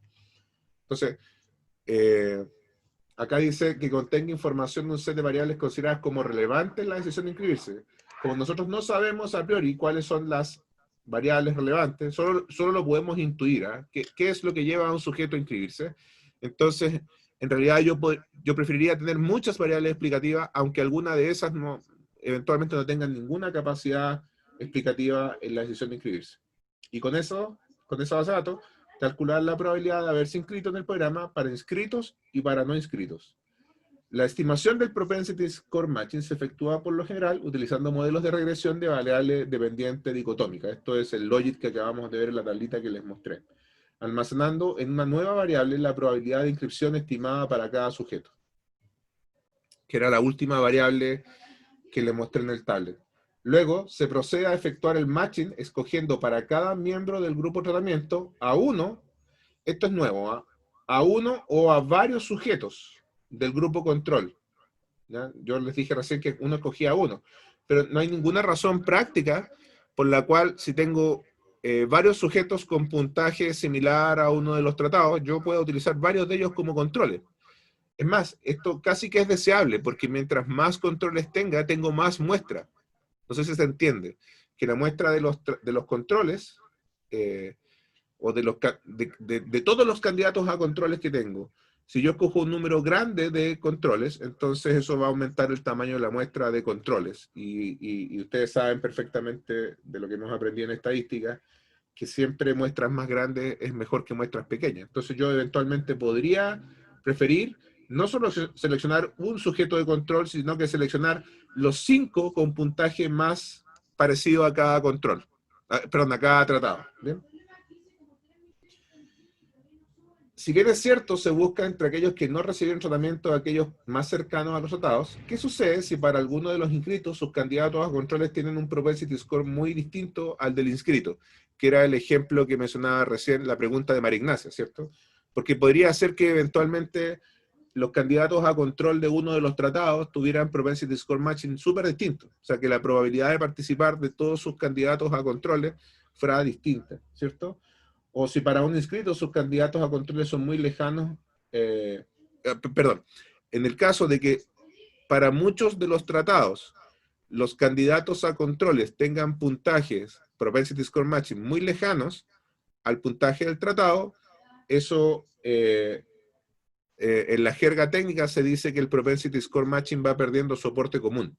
Entonces, acá dice que contenga información de un set de variables consideradas como relevantes en la decisión de inscribirse. Como nosotros no sabemos a priori cuáles son las variables relevantes, solo lo podemos intuir, ¿eh? ¿Qué es lo que lleva a un sujeto a inscribirse? Entonces, en realidad yo preferiría tener muchas variables explicativas, aunque alguna de esas eventualmente no tengan ninguna capacidad explicativa en la decisión de inscribirse. Y con esa base de datos, calcular la probabilidad de haberse inscrito en el programa para inscritos y para no inscritos. La estimación del Propensity Score Matching se efectúa por lo general utilizando modelos de regresión de variable dependiente dicotómica. Esto es el logit que acabamos de ver en la tablita que les mostré. almacenando en una nueva variable la probabilidad de inscripción estimada para cada sujeto, que era la última variable que le mostré en el tablet. Luego, se procede a efectuar el matching escogiendo para cada miembro del grupo de tratamiento a uno, esto es nuevo, ¿ah? A uno o a varios sujetos del grupo control. ¿Ya? Yo les dije recién que uno escogía a uno, pero no hay ninguna razón práctica por la cual si tengo varios sujetos con puntaje similar a uno de los tratados, yo puedo utilizar varios de ellos como controles. Es más, esto casi que es deseable, porque mientras más controles tenga, tengo más muestra. No sé si se entiende, que la muestra de los controles, o de todos los candidatos a controles que tengo, si yo escojo un número grande de controles, entonces eso va a aumentar el tamaño de la muestra de controles. Y ustedes saben perfectamente de lo que hemos aprendido en estadística, que siempre muestras más grandes es mejor que muestras pequeñas. Entonces yo eventualmente podría preferir no solo seleccionar un sujeto de control, sino que seleccionar los 5 con puntaje más parecido a cada control. Perdón, a cada tratado. ¿Bien? Si bien es cierto, se busca entre aquellos que no recibieron tratamiento, aquellos más cercanos a los tratados. ¿Qué sucede si para alguno de los inscritos sus candidatos a controles tienen un propensity score muy distinto al del inscrito? Que era el ejemplo que mencionaba recién, la pregunta de María Ignacia, ¿cierto? Porque podría ser que eventualmente los candidatos a control de uno de los tratados tuvieran propensity score matching súper distinto. O sea, que la probabilidad de participar de todos sus candidatos a controles fuera distinta, ¿cierto? O si para un inscrito sus candidatos a controles son muy lejanos, perdón, en el caso de que para muchos de los tratados los candidatos a controles tengan puntajes, propensity score matching, muy lejanos al puntaje del tratado, eso en la jerga técnica se dice que el propensity score matching va perdiendo soporte común.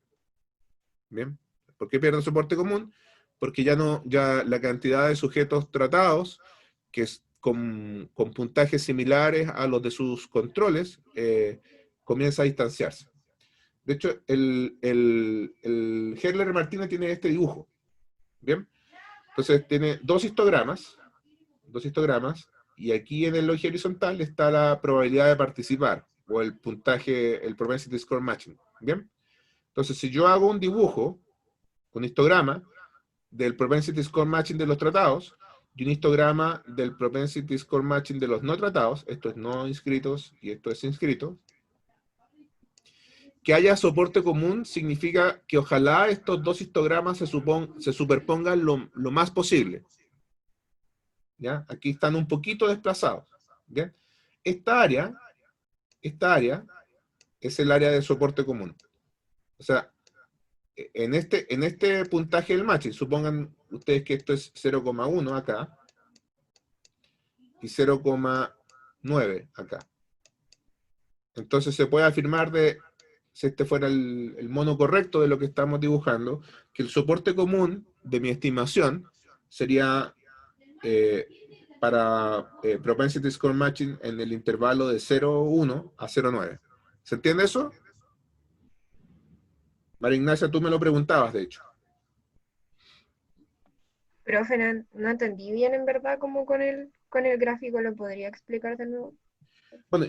¿Bien? ¿Por qué pierde soporte común? Porque ya la cantidad de sujetos tratados que es con puntajes similares a los de sus controles, comienza a distanciarse. De hecho, el Herler-Martinez tiene este dibujo. ¿Bien? Entonces tiene dos histogramas, y aquí en el eje horizontal está la probabilidad de participar, o el puntaje, el propensity score matching. ¿Bien? Entonces, si yo hago un dibujo, un histograma, del propensity score matching de los tratados, y un histograma del propensity score matching de los no tratados, esto es no inscritos y esto es inscrito, que haya soporte común significa que ojalá estos dos histogramas se superpongan lo más posible. ¿Ya? Aquí están un poquito desplazados. ¿Ya? Esta área es el área de soporte común. O sea, en este puntaje del matching, supongan ustedes que esto es 0,1 acá, y 0,9 acá. Entonces se puede afirmar, si este fuera el mono correcto de lo que estamos dibujando, que el soporte común de mi estimación sería para propensity score matching en el intervalo de 0,1 a 0,9. ¿Se entiende eso? María Ignacia, tú me lo preguntabas, de hecho. Profe, no entendí bien en verdad cómo con el gráfico, ¿lo podría explicar de nuevo? Bueno,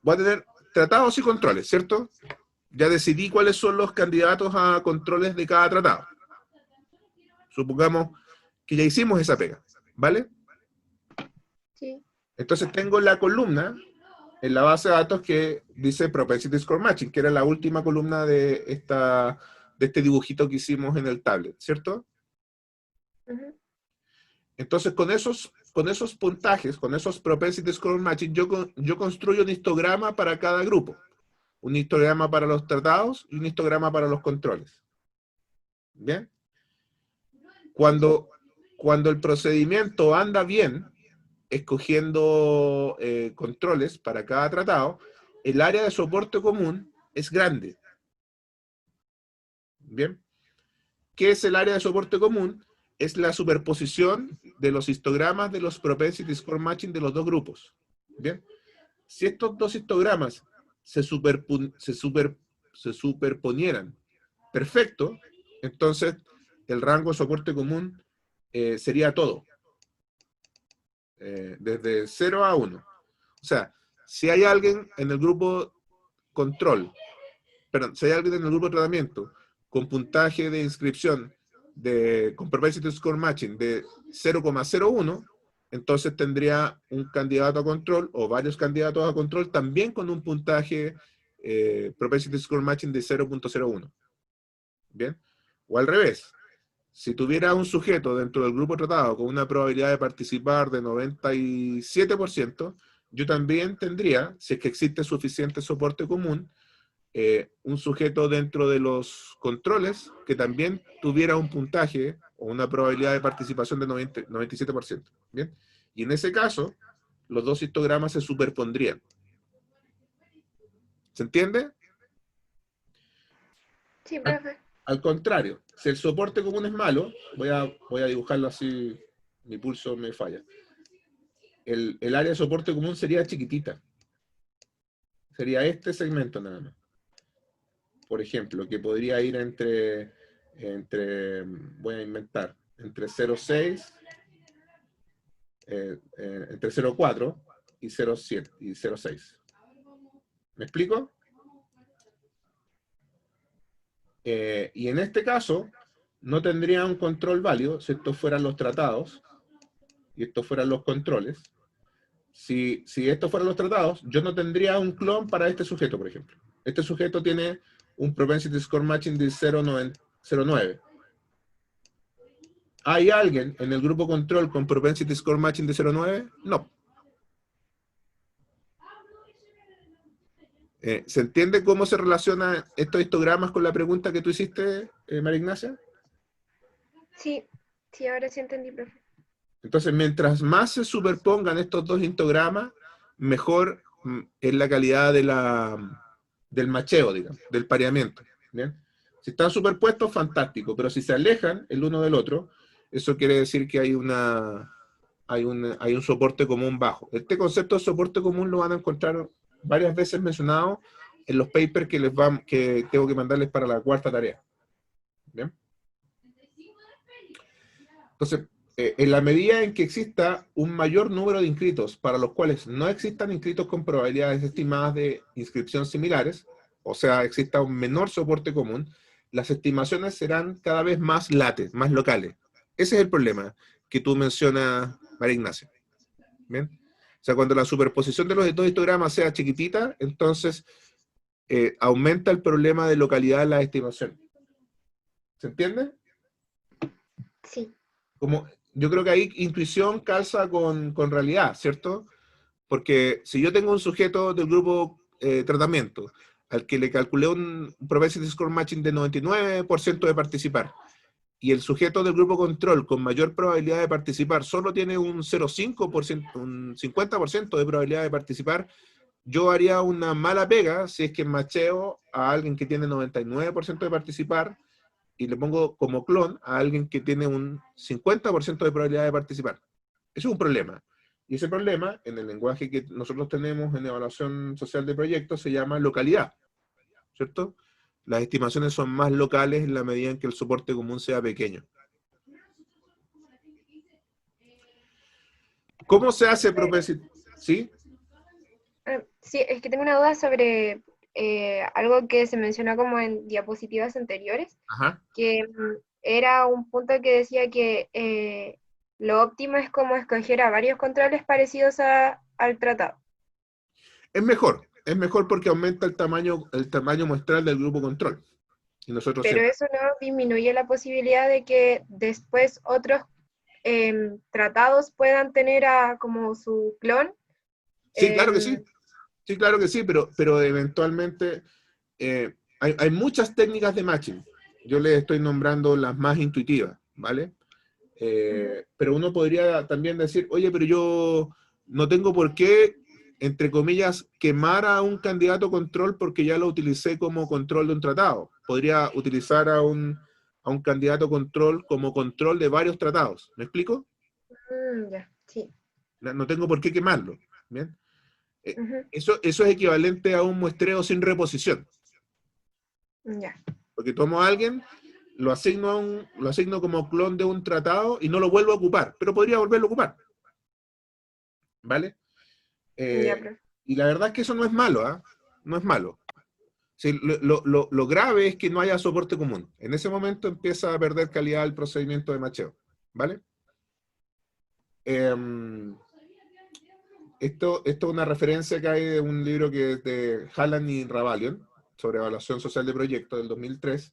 voy a tener tratados y controles, ¿cierto? Ya decidí cuáles son los candidatos a controles de cada tratado. Supongamos que ya hicimos esa pega, ¿vale? Sí. Entonces tengo la columna en la base de datos que dice propensity score matching, que era la última columna de este dibujito que hicimos en el tablet, ¿cierto? Uh-huh. Entonces con esos puntajes, con esos propensity score matching, yo construyo un histograma para cada grupo. Un histograma para los tratados y un histograma para los controles. ¿Bien? Cuando el procedimiento anda bien, escogiendo controles para cada tratado, el área de soporte común es grande. ¿Bien? ¿Qué es el área de soporte común? Es la superposición de los histogramas de los propensity score matching de los dos grupos. ¿Bien? Si estos dos histogramas se superponieran perfecto, entonces el rango de soporte común sería todo. Desde 0 a 1. O sea, si hay alguien en el grupo control, perdón, si hay alguien en el grupo de tratamiento con puntaje de inscripción con propensity score matching de 0,01, entonces tendría un candidato a control o varios candidatos a control también con un puntaje propensity score matching de 0,01. ¿Bien? O al revés. Si tuviera un sujeto dentro del grupo tratado con una probabilidad de participar de 97%, yo también tendría, si es que existe suficiente soporte común, un sujeto dentro de los controles que también tuviera un puntaje o una probabilidad de participación de 97%. ¿Bien? Y en ese caso, los dos histogramas se superpondrían. ¿Se entiende? Sí, profe. Al contrario, si el soporte común es malo, voy a dibujarlo así, mi pulso me falla. El área de soporte común sería chiquitita. Sería este segmento nada más. Por ejemplo, que podría ir entre voy a inventar, entre 0,6, entre 0,4 y 0,7 y 0,6. ¿Me explico? Y en este caso, no tendría un control válido si estos fueran los tratados y estos fueran los controles. Si estos fueran los tratados, yo no tendría un clon para este sujeto, por ejemplo. Este sujeto tiene un propensity score matching de 0,9. ¿Hay alguien en el grupo control con propensity score matching de 0,9? No. ¿Se entiende cómo se relacionan estos histogramas con la pregunta que tú hiciste, María Ignacia? Sí, sí, ahora sí entendí, profe. Entonces, mientras más se superpongan estos dos histogramas, mejor es la calidad del macheo, digamos, del pareamiento. ¿Bien? Si están superpuestos, fantástico, pero si se alejan el uno del otro, eso quiere decir que hay un soporte común bajo. Este concepto de soporte común lo van a encontrar varias veces mencionado en los papers que tengo que mandarles para la cuarta tarea. ¿Bien? Entonces, en la medida en que exista un mayor número de inscritos para los cuales no existan inscritos con probabilidades estimadas de inscripción similares, o sea, exista un menor soporte común, las estimaciones serán cada vez más lates, más locales. Ese es el problema que tú mencionas, María Ignacia. ¿Bien? O sea, cuando la superposición de los dos histogramas sea chiquitita, entonces aumenta el problema de localidad de la estimación. ¿Se entiende? Sí. Yo creo que ahí intuición calza con realidad, ¿cierto? Porque si yo tengo un sujeto del grupo tratamiento, al que le calculé un propensity score matching de 99% de participar, y el sujeto del grupo control con mayor probabilidad de participar solo tiene un 0,5%, un 50% de probabilidad de participar, yo haría una mala pega si es que macheo a alguien que tiene 99% de participar y le pongo como clon a alguien que tiene un 50% de probabilidad de participar. Eso es un problema. Y ese problema, en el lenguaje que nosotros tenemos en evaluación social de proyectos, se llama localidad, ¿cierto? Las estimaciones son más locales en la medida en que el soporte común sea pequeño. ¿Cómo se hace propensity? ¿Sí? Sí, es que tengo una duda sobre algo que se mencionó como en diapositivas anteriores, Ajá. que era un punto que decía que lo óptimo es como escoger a varios controles parecidos al tratado. Es mejor porque aumenta el tamaño muestral del grupo control. Y nosotros Pero siempre... eso no disminuye la posibilidad de que después otros tratados puedan tener como su clon. Sí, claro que sí. Sí, claro que sí, pero eventualmente hay muchas técnicas de matching. Yo les estoy nombrando las más intuitivas, ¿vale? Pero uno podría también decir, oye, pero yo no tengo por qué, entre comillas, quemar a un candidato control porque ya lo utilicé como control de un tratado. Podría utilizar a un candidato control como control de varios tratados. ¿Me explico? Ya, sí. No tengo por qué quemarlo. ¿Bien? Ujú, Eso es equivalente a un muestreo sin reposición. ya. Porque tomo a alguien, lo asigno como clon de un tratado y no lo vuelvo a ocupar, pero podría volverlo a ocupar. ¿Vale? Ya, profe. Y la verdad es que eso no es malo, ¿ah? No es malo. Sí, lo grave es que no haya soporte común. En ese momento empieza a perder calidad el procedimiento de macheo. ¿Vale? Esto es una referencia que hay de un libro que es de Hallan y Ravalion, sobre evaluación social de proyectos del 2003,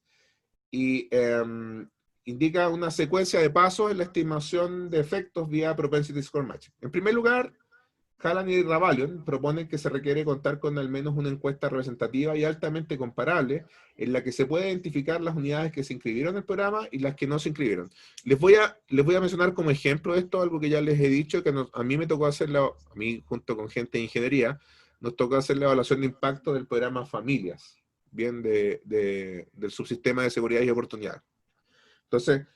y indica una secuencia de pasos en la estimación de efectos vía propensity score matching. En primer lugar, Hallan y Ravalion proponen que se requiere contar con al menos una encuesta representativa y altamente comparable en la que se puede identificar las unidades que se inscribieron en el programa y las que no se inscribieron. Les voy a mencionar como ejemplo de esto algo que ya les he dicho, que a mí me tocó hacerlo, a mí junto con gente de ingeniería, nos tocó hacer la evaluación de impacto del programa Familias, bien, del subsistema de seguridad y oportunidad. Entonces,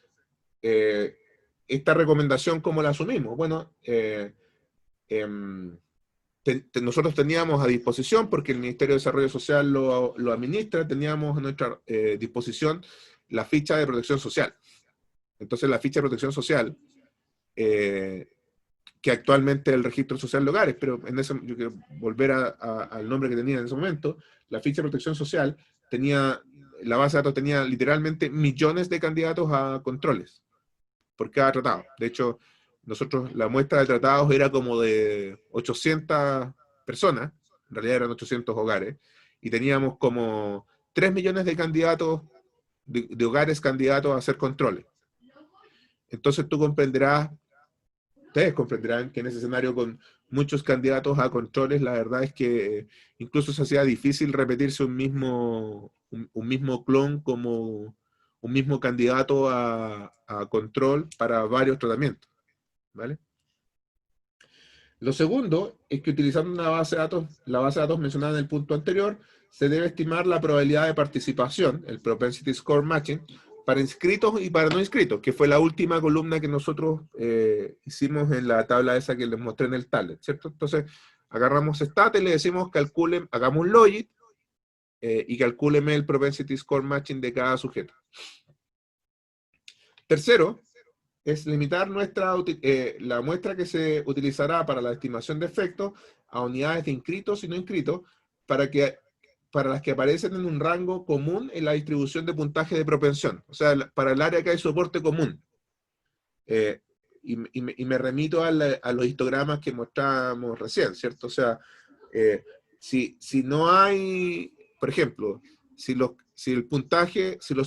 esta recomendación, ¿cómo la asumimos? Bueno, nosotros teníamos a disposición, porque el Ministerio de Desarrollo Social lo administra, teníamos a nuestra disposición la ficha de protección social. Entonces la ficha de protección social, que actualmente es el registro social de hogares, pero yo quiero volver al nombre que tenía en ese momento, la ficha de protección social la base de datos tenía literalmente millones de candidatos a controles por cada tratado. De hecho, la muestra de tratados era como de 800 personas, en realidad eran 800 hogares, y teníamos como 3 millones de candidatos, de hogares candidatos a hacer controles. Entonces ustedes comprenderán que en ese escenario con muchos candidatos a controles, la verdad es que incluso se hacía difícil repetirse un mismo clon como un mismo candidato a control para varios tratamientos. ¿Vale? Lo segundo es que utilizando la base de datos mencionada en el punto anterior, se debe estimar la probabilidad de participación, el propensity score matching, para inscritos y para no inscritos, que fue la última columna que nosotros hicimos en la tabla esa que les mostré en el tablet, ¿cierto? Entonces, agarramos Stat y le decimos hagamos un logit y calcúleme el propensity score matching de cada sujeto. Tercero, es limitar la muestra que se utilizará para la estimación de efectos a unidades de inscritos y no inscritos para las que aparecen en un rango común en la distribución de puntaje de propensión. O sea, para el área que hay soporte común. Y me remito a los histogramas que mostrábamos recién, ¿cierto? O sea, si no hay, por ejemplo, si los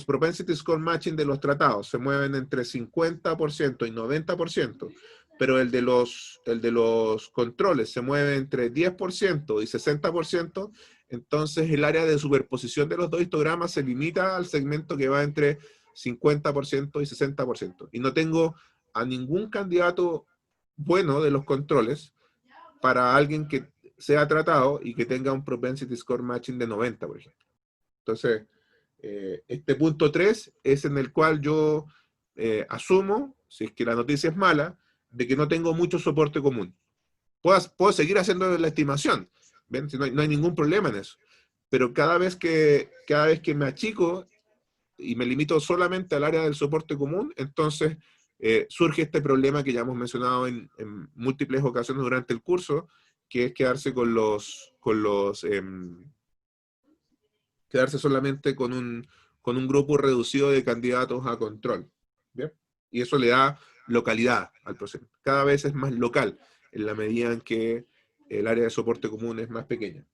propensity score matching de los tratados se mueven entre 50% y 90%, pero el de los controles se mueve entre 10% y 60%, entonces el área de superposición de los dos histogramas se limita al segmento que va entre 50% y 60%. Y no tengo a ningún candidato bueno de los controles para alguien que sea tratado y que tenga un propensity score matching de 90, por ejemplo. Entonces, este punto 3 es en el cual yo asumo, si es que la noticia es mala, de que no tengo mucho soporte común. Puedo seguir haciendo la estimación, ¿ven? No hay ningún problema en eso. Pero cada vez que me achico y me limito solamente al área del soporte común, entonces surge este problema que ya hemos mencionado en múltiples ocasiones durante el curso, que es quedarse quedarse solamente con un grupo reducido de candidatos a control. ¿Bien? Y eso le da localidad al proceso. Cada vez es más local, en la medida en que el área de soporte común es más pequeña.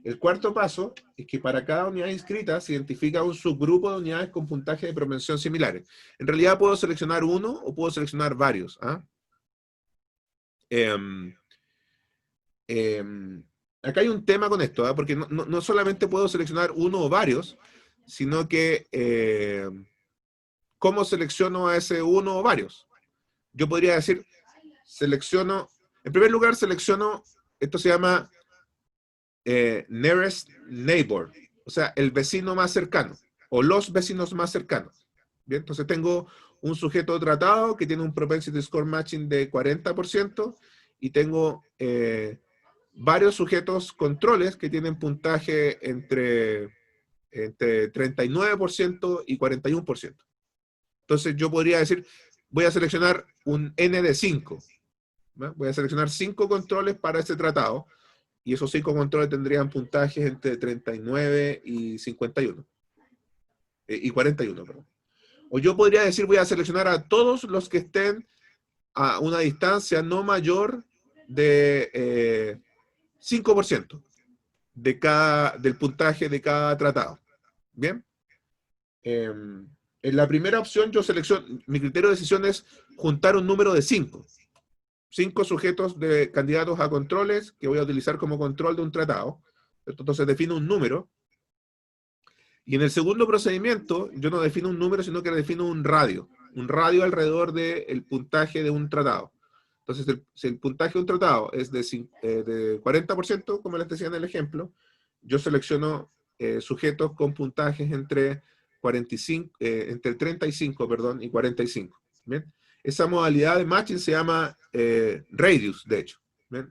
El cuarto paso es que para cada unidad inscrita se identifica un subgrupo de unidades con puntaje de propensión similares. En realidad puedo seleccionar uno o puedo seleccionar varios. Acá hay un tema con esto, porque no solamente puedo seleccionar uno o varios, sino que ¿cómo selecciono a ese uno o varios? Yo podría decir, en primer lugar selecciono, esto se llama nearest neighbor, o sea, el vecino más cercano, o los vecinos más cercanos. Bien, entonces tengo un sujeto tratado que tiene un propensity score matching de 40%, y tengo varios sujetos controles que tienen puntaje entre 39% y 41%. Entonces yo podría decir, voy a seleccionar un N de 5. ¿no? Voy a seleccionar 5 controles para este tratado, y esos 5 controles tendrían puntajes entre 39 y 51. Y 41, perdón. O yo podría decir, voy a seleccionar a todos los que estén a una distancia no mayor de 5% del puntaje de cada tratado. ¿Bien? En la primera opción yo selecciono, mi criterio de decisión es juntar un número de 5. 5 sujetos de candidatos a controles que voy a utilizar como control de un tratado. Entonces defino un número. Y en el segundo procedimiento, yo no defino un número, sino que defino un radio. Un radio alrededor del puntaje de un tratado. Entonces, si el puntaje de un tratado es de 40%, como les decía en el ejemplo, yo selecciono sujetos con puntajes entre 35, perdón, y 45. ¿Bien? Esa modalidad de matching se llama radius, de hecho. ¿Bien?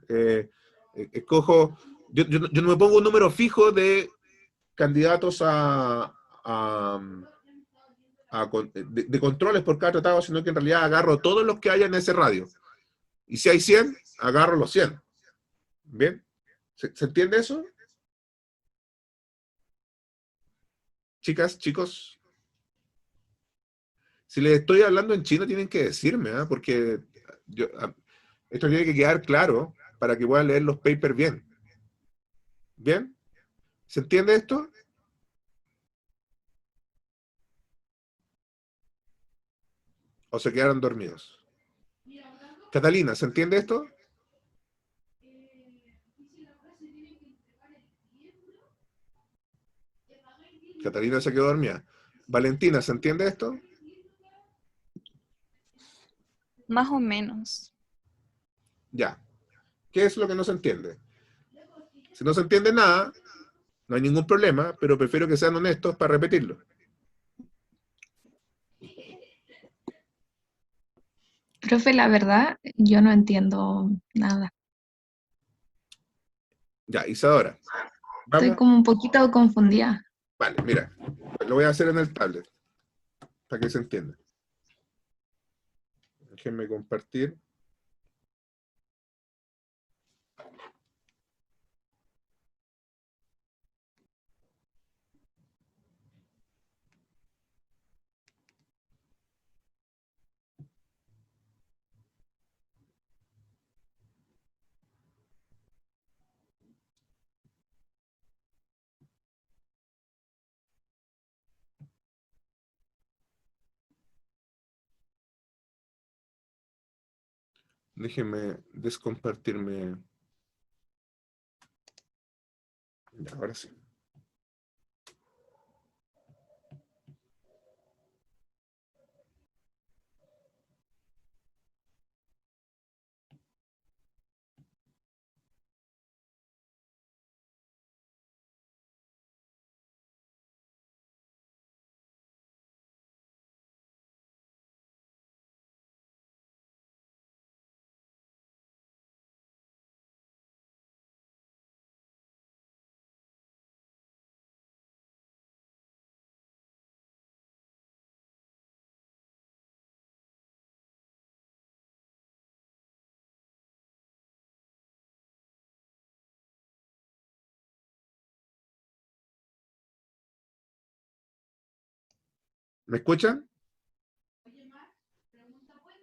Escojo, yo no me pongo un número fijo de candidatos de controles por cada tratado, sino que en realidad agarro todos los que haya en ese radio. Y si hay 100, agarro los 100. ¿Bien? ¿Se entiende eso? Chicas, chicos. Si les estoy hablando en chino, tienen que decirme, ¿eh? Porque esto tiene que quedar claro para que puedan leer los papers bien. ¿Bien? ¿Se entiende esto? ¿O se quedaron dormidos? Catalina, ¿se entiende esto? Catalina se quedó dormida. Valentina, ¿se entiende esto? Más o menos. Ya. ¿Qué es lo que no se entiende? Si no se entiende nada, no hay ningún problema, pero prefiero que sean honestos para repetirlo. Profe, la verdad, yo no entiendo nada. Ya, Isadora. Estoy Vamos. como un poquito confundida. Vale, mira. Lo voy a hacer en el tablet, para que se entienda. Déjenme compartir. Déjenme descompartirme. Ya, ahora sí. ¿Me escuchan?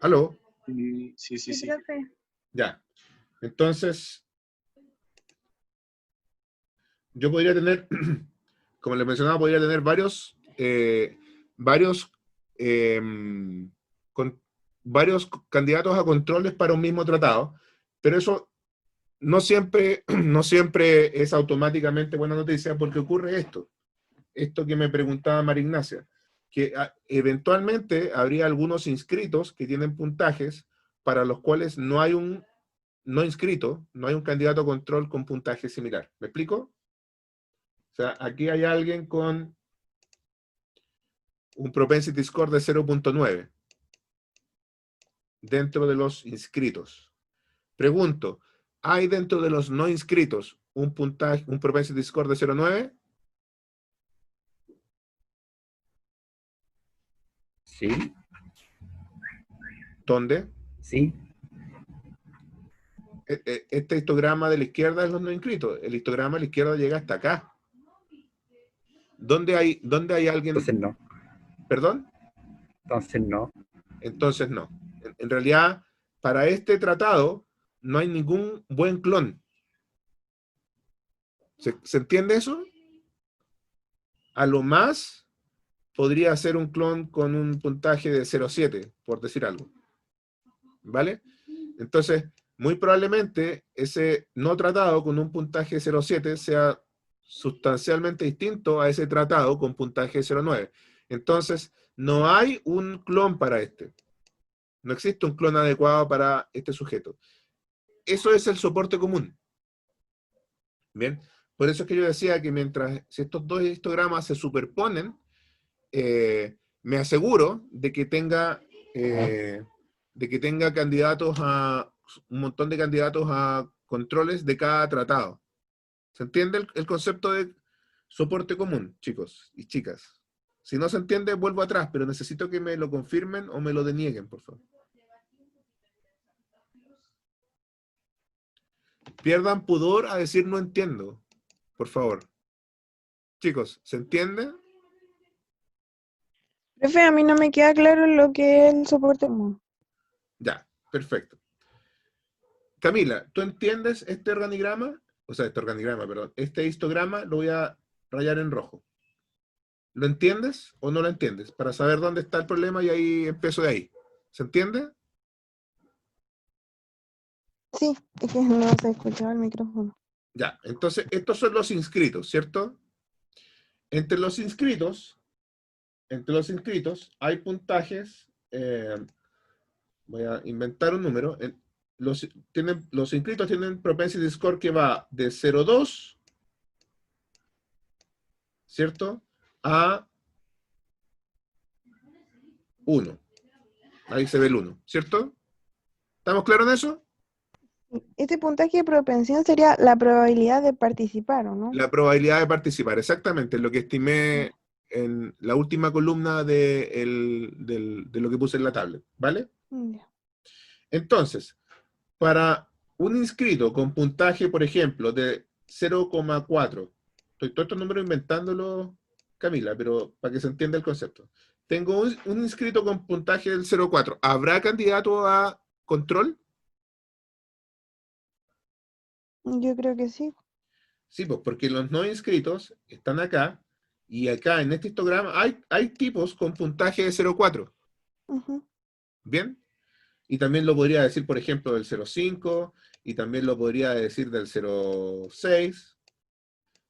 ¿Aló? Sí. Profe. Ya. Entonces, yo podría tener, como les mencionaba, podría tener varios candidatos a controles para un mismo tratado, pero eso no siempre es automáticamente buena noticia, porque ocurre esto que me preguntaba María Ignacia, que eventualmente habría algunos inscritos que tienen puntajes para los cuales no hay un no inscrito, no hay un candidato a control con puntaje similar. ¿Me explico? O sea, aquí hay alguien con un propensity score de 0.9 dentro de los inscritos. Pregunto, ¿hay dentro de los no inscritos un propensity score de 0.9? Sí. ¿Dónde? Sí, Este histograma de la izquierda es los no inscritos. El histograma de la izquierda llega hasta acá. ¿Dónde hay alguien? entonces no. ¿Perdón? Entonces no. Entonces no. En realidad, para este tratado no hay ningún buen clon. ¿Se entiende eso? A lo más podría ser un clon con un puntaje de 0,7, por decir algo. ¿Vale? Entonces, muy probablemente ese no tratado con un puntaje de 0,7 sea sustancialmente distinto a ese tratado con puntaje de 0,9. Entonces, no hay un clon para este. No existe un clon adecuado para este sujeto. Eso es el soporte común. Bien, por eso es que yo decía que si estos dos histogramas se superponen, me aseguro de que tenga candidatos un montón de candidatos a controles de cada tratado. ¿Se entiende el concepto de soporte común, chicos y chicas? Si no se entiende, vuelvo atrás, pero necesito que me lo confirmen o me lo denieguen, por favor. Pierdan pudor a decir no entiendo, por favor. Chicos, ¿se entiende? Profe, a mí no me queda claro lo que es el soporte común. Ya, perfecto. Camila, ¿tú entiendes este organigrama? O sea, perdón. Este histograma lo voy a rayar en rojo. ¿Lo entiendes o no lo entiendes? Para saber dónde está el problema y ahí empiezo de ahí. ¿Se entiende? Sí, es que no se escuchaba el micrófono. Ya, entonces estos son los inscritos, ¿cierto? Entre los inscritos hay puntajes, voy a inventar un número, los inscritos tienen propensity score que va de 0,2, ¿cierto? A 1. Ahí se ve el 1, ¿cierto? ¿Estamos claros en eso? Este puntaje de propensión sería la probabilidad de participar, ¿o no? La probabilidad de participar, exactamente, lo que estimé en la última columna de lo que puse en la tablet, ¿vale? Ya. Entonces, para un inscrito con puntaje, por ejemplo, de 0,4, estoy todos estos números inventándolo, Camila, pero para que se entienda el concepto. Tengo un inscrito con puntaje del 0,4. ¿Habrá candidato a control? Yo creo que sí. Sí, pues porque los no inscritos están acá, y acá en este histograma hay tipos con puntaje de 0,4. Ujú. ¿Bien? Y también lo podría decir, por ejemplo, del 0,5, y también lo podría decir del 0,6.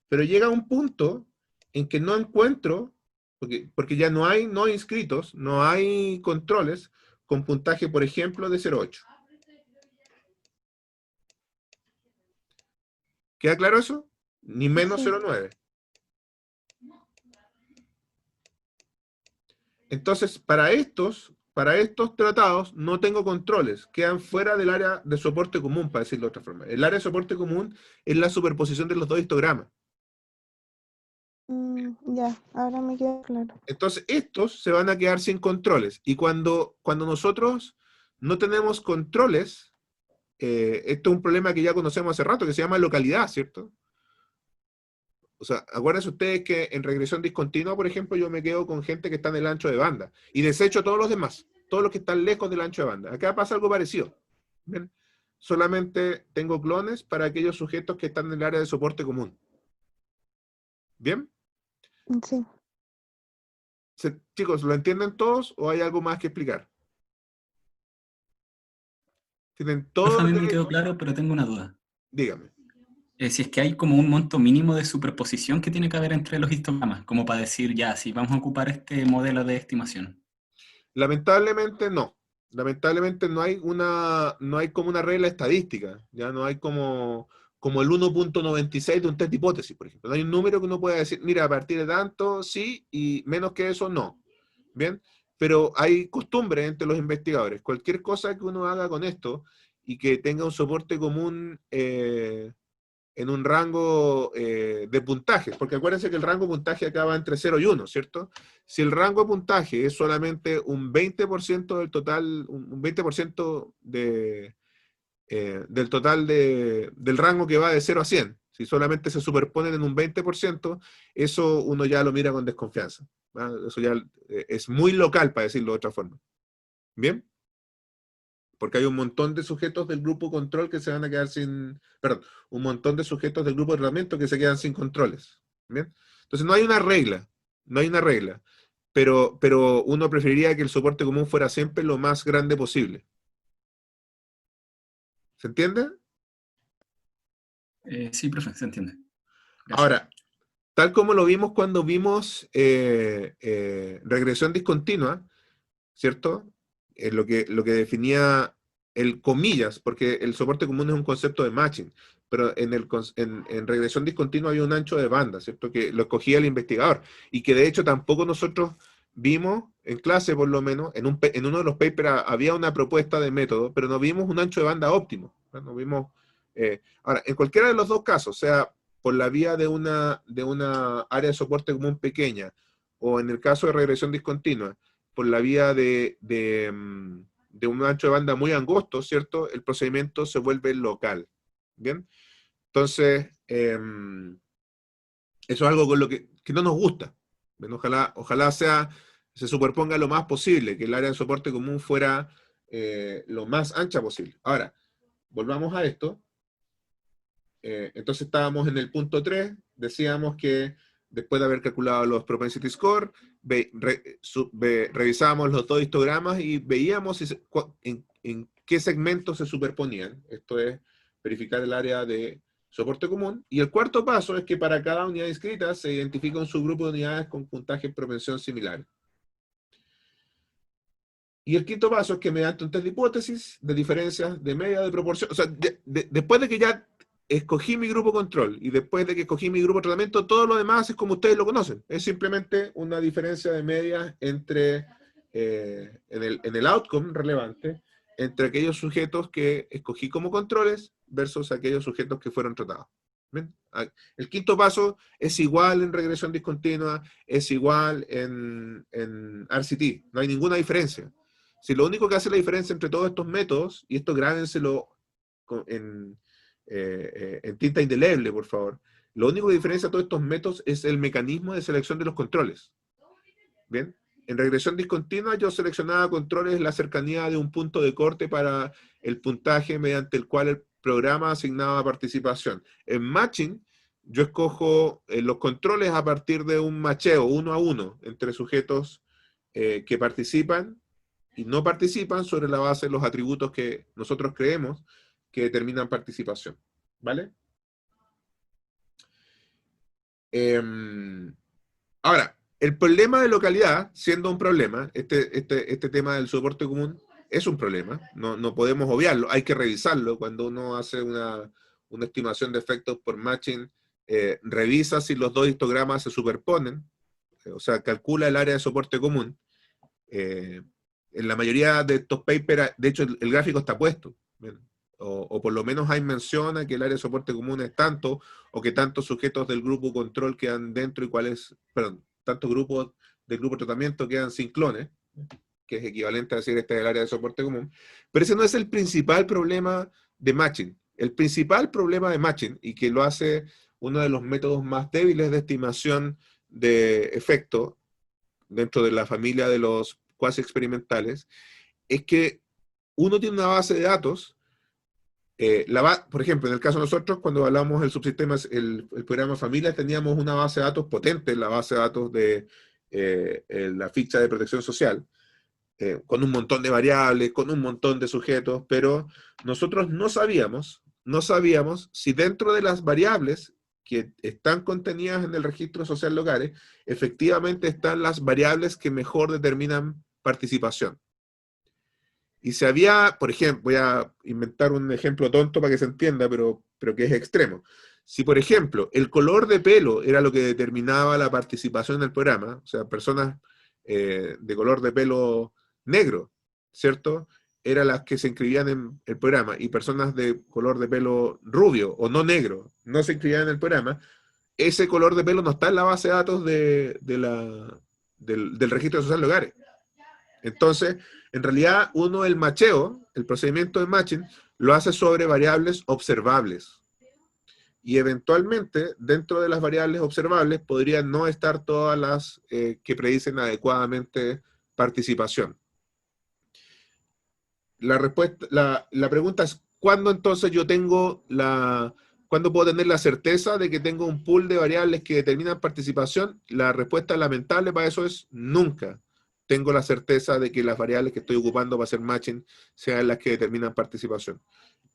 Pero llega un punto en que no encuentro, porque ya no hay no inscritos, no hay controles con puntaje, por ejemplo, de 0,8. ¿Queda claro eso? Ni menos Sí. 0,9. Entonces, para estos tratados no tengo controles, quedan fuera del área de soporte común, para decirlo de otra forma. El área de soporte común es la superposición de los dos histogramas. Ya, ahora me queda claro. Entonces, estos se van a quedar sin controles. Y cuando nosotros no tenemos controles, esto es un problema que ya conocemos hace rato, que se llama localidad, ¿cierto? O sea, acuérdense ustedes que en regresión discontinua, por ejemplo, yo me quedo con gente que está en el ancho de banda y desecho a todos los demás, todos los que están lejos del ancho de banda. Acá pasa algo parecido. ¿Ven? Solamente tengo clones para aquellos sujetos que están en el área de soporte común. ¿Bien? Sí. Chicos, ¿lo entienden todos o hay algo más que explicar? ¿Tienen Profe, todo a lo mí que me hay? quedó claro, pero tengo una duda. Dígame. Si es que hay como un monto mínimo de superposición que tiene que haber entre los histogramas, como para decir, ya, si vamos a ocupar este modelo de estimación. Lamentablemente no. Lamentablemente no hay como una regla estadística. Ya no hay como el 1,96 de un test de hipótesis, por ejemplo. No hay un número que uno pueda decir, mira, a partir de tanto, sí, y menos que eso, no. ¿Bien? Pero hay costumbre entre los investigadores. Cualquier cosa que uno haga con esto y que tenga un soporte común en un rango de puntajes, porque acuérdense que el rango de puntaje acaba entre 0 y 1, ¿cierto? Si el rango de puntaje es solamente un 20% del total, un 20% del total del rango que va de 0 a 100, si solamente se superponen en un 20%, eso uno ya lo mira con desconfianza. Eso ya es muy local, para decirlo de otra forma. ¿Bien? Porque hay un montón de sujetos del grupo control que se van a quedar sin, perdón, un montón de sujetos del grupo de tratamiento que se quedan sin controles. ¿Bien? Entonces no hay una regla, no hay una regla, pero uno preferiría que el soporte común fuera siempre lo más grande posible. ¿Se entiende? Sí, profe, se entiende. Gracias. Ahora, tal como lo vimos cuando vimos regresión discontinua, ¿cierto? Lo que definía el comillas, porque el soporte común es un concepto de matching, pero en regresión discontinua había un ancho de banda, ¿cierto? Que lo escogía el investigador, y que de hecho tampoco nosotros vimos, en clase por lo menos, en uno de los papers había una propuesta de método, pero no vimos un ancho de banda óptimo, ¿no? No vimos, ahora, en cualquiera de los dos casos, sea por la vía de una área de soporte común pequeña, o en el caso de regresión discontinua, por la vía de un ancho de banda muy angosto, ¿cierto? El procedimiento se vuelve local. ¿Bien? Entonces, eso es algo con lo que no nos gusta. ¿Bien? Ojalá se superponga lo más posible, que el área de soporte común fuera lo más ancha posible. Ahora, volvamos a esto. Entonces estábamos en el punto 3, decíamos que después de haber calculado los propensity score, revisábamos los dos histogramas y veíamos en qué segmentos se superponían. Esto es verificar el área de soporte común. Y el cuarto paso es que para cada unidad inscrita se identifica un subgrupo de unidades con puntaje en propensión similares. Y el quinto paso es que mediante un test de hipótesis, de diferencias, de media, de proporción, o sea, después de que ya escogí mi grupo control y después de que escogí mi grupo de tratamiento, todo lo demás es como ustedes lo conocen. Es simplemente una diferencia de medias entre, en el outcome relevante, entre aquellos sujetos que escogí como controles versus aquellos sujetos que fueron tratados. ¿Ven? El quinto paso es igual en regresión discontinua, es igual en RCT, no hay ninguna diferencia. Si lo único que hace la diferencia entre todos estos métodos, y esto grábenselo en tinta indeleble, por favor, lo único que diferencia todos estos métodos es el mecanismo de selección de los controles. ¿Bien? En regresión discontinua yo seleccionaba controles la cercanía de un punto de corte para el puntaje mediante el cual el programa asignaba participación. En matching yo escojo los controles a partir de un macheo 1 a 1 entre sujetos que participan y no participan sobre la base de los atributos que nosotros creemos que determinan participación. ¿Vale? Ahora, el problema de localidad, siendo un problema, este tema del soporte común es un problema, no podemos obviarlo, hay que revisarlo cuando uno hace una estimación de efectos por matching, revisa si los dos histogramas se superponen, o sea, calcula el área de soporte común. En la mayoría de estos papers, de hecho, el gráfico está puesto, ¿bien? O por lo menos hay mención a que el área de soporte común es tanto, o que tantos sujetos del grupo control quedan dentro y cuáles, perdón, tantos grupos del grupo de tratamiento quedan sin clones, que es equivalente a decir este es el área de soporte común. Pero ese no es el principal problema de matching. El principal problema de matching, y que lo hace uno de los métodos más débiles de estimación de efecto dentro de la familia de los cuasi experimentales, es que uno tiene una base de datos. Por ejemplo, en el caso de nosotros, cuando hablamos del subsistema, el programa familia, teníamos una base de datos potente, la base de datos de la ficha de protección social, con un montón de variables, con un montón de sujetos, pero nosotros no sabíamos si dentro de las variables que están contenidas en el registro social locales, efectivamente están las variables que mejor determinan participación. Y si había, por ejemplo, voy a inventar un ejemplo tonto para que se entienda, pero que es extremo. Si, por ejemplo, el color de pelo era lo que determinaba la participación en el programa, o sea, personas de color de pelo negro, ¿cierto? eran las que se inscribían en el programa, y personas de color de pelo rubio o no negro no se inscribían en el programa, ese color de pelo no está en la base de datos del registro social de hogares. Entonces, en realidad, el macheo, el procedimiento de matching, lo hace sobre variables observables. Y eventualmente, dentro de las variables observables, podrían no estar todas las que predicen adecuadamente participación. La pregunta es, ¿cuándo entonces cuándo puedo tener la certeza de que tengo un pool de variables que determinan participación? La respuesta lamentable para eso es nunca tengo la certeza de que las variables que estoy ocupando para hacer matching sean las que determinan participación.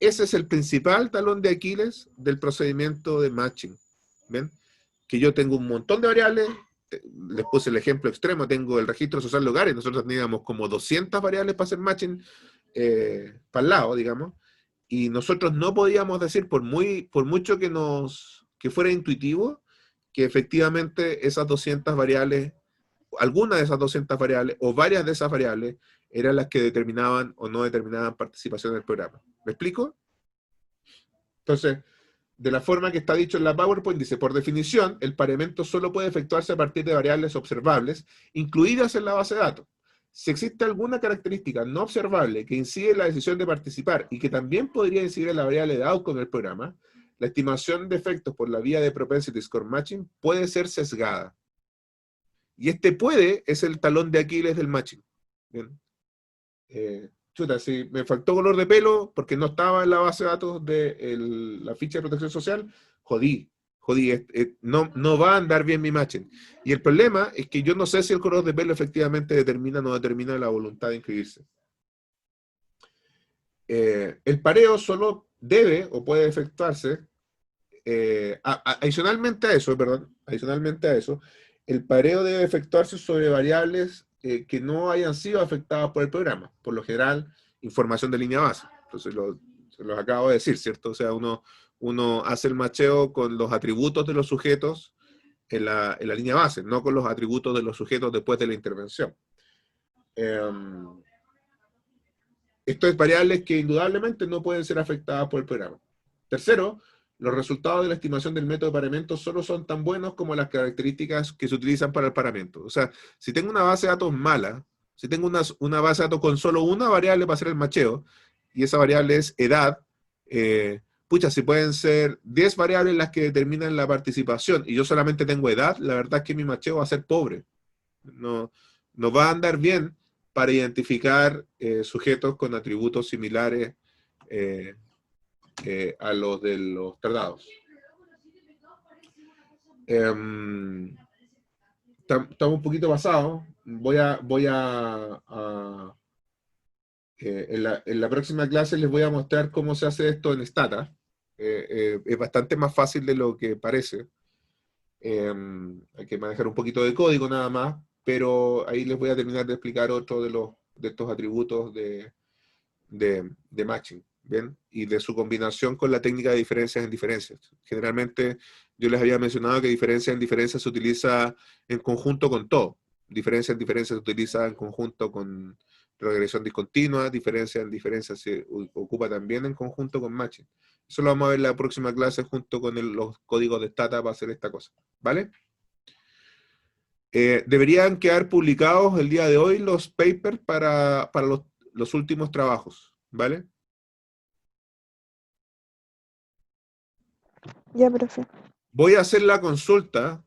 Ese es el principal talón de Aquiles del procedimiento de matching. ¿Ven? Que yo tengo un montón de variables. Les puse el ejemplo extremo, tengo el registro social de hogares, nosotros teníamos como 200 variables para hacer matching para el lado, digamos, y nosotros no podíamos decir, por mucho que fuera intuitivo, que efectivamente esas 200 variables, alguna de esas 200 variables, o varias de esas variables, eran las que determinaban o no determinaban participación en el programa. ¿Me explico? Entonces, de la forma que está dicho en la PowerPoint, dice, por definición, el pareamiento solo puede efectuarse a partir de variables observables, incluidas en la base de datos. Si existe alguna característica no observable que incide en la decisión de participar y que también podría incidir en la variable de outcome del programa, la estimación de efectos por la vía de propensity score matching puede ser sesgada. Y este puede es el talón de Aquiles del matching. Bien. Chuta, si me faltó color de pelo porque no estaba en la base de datos de la ficha de protección social, jodí, no va a andar bien mi matching. Y el problema es que yo no sé si el color de pelo efectivamente determina o no determina la voluntad de inscribirse. El pareo solo debe o puede efectuarse, adicionalmente a eso, el pareo debe efectuarse sobre variables que no hayan sido afectadas por el programa. Por lo general, información de línea base. Entonces, se los acabo de decir, ¿cierto? O sea, uno hace el macheo con los atributos de los sujetos en la línea base, no con los atributos de los sujetos después de la intervención. Esto es variables que indudablemente no pueden ser afectadas por el programa. Tercero, los resultados de la estimación del método de pareamiento solo son tan buenos como las características que se utilizan para el pareamiento. O sea, si tengo una base de datos mala, si tengo una base de datos con solo una variable para hacer el macheo, y esa variable es edad, si pueden ser 10 variables las que determinan la participación, y yo solamente tengo edad, la verdad es que mi macheo va a ser pobre. No va a andar bien para identificar sujetos con atributos similares a los de los tardados. Estamos un poquito pasados. En la próxima clase les voy a mostrar cómo se hace esto en Stata. Es bastante más fácil de lo que parece. Hay que manejar un poquito de código nada más, pero ahí les voy a terminar de explicar otro de estos atributos de matching, ¿bien? Y de su combinación con la técnica de diferencias en diferencias. Generalmente yo les había mencionado que diferencia en diferencia se utiliza en conjunto con todo. Diferencia en diferencia se utiliza en conjunto con regresión discontinua, diferencia en diferencia se ocupa también en conjunto con matching. Eso lo vamos a ver en la próxima clase junto con los códigos de Stata para hacer esta cosa, ¿vale? Deberían quedar publicados el día de hoy los papers para los últimos trabajos, ¿vale? Ya, profe. Voy a hacer la consulta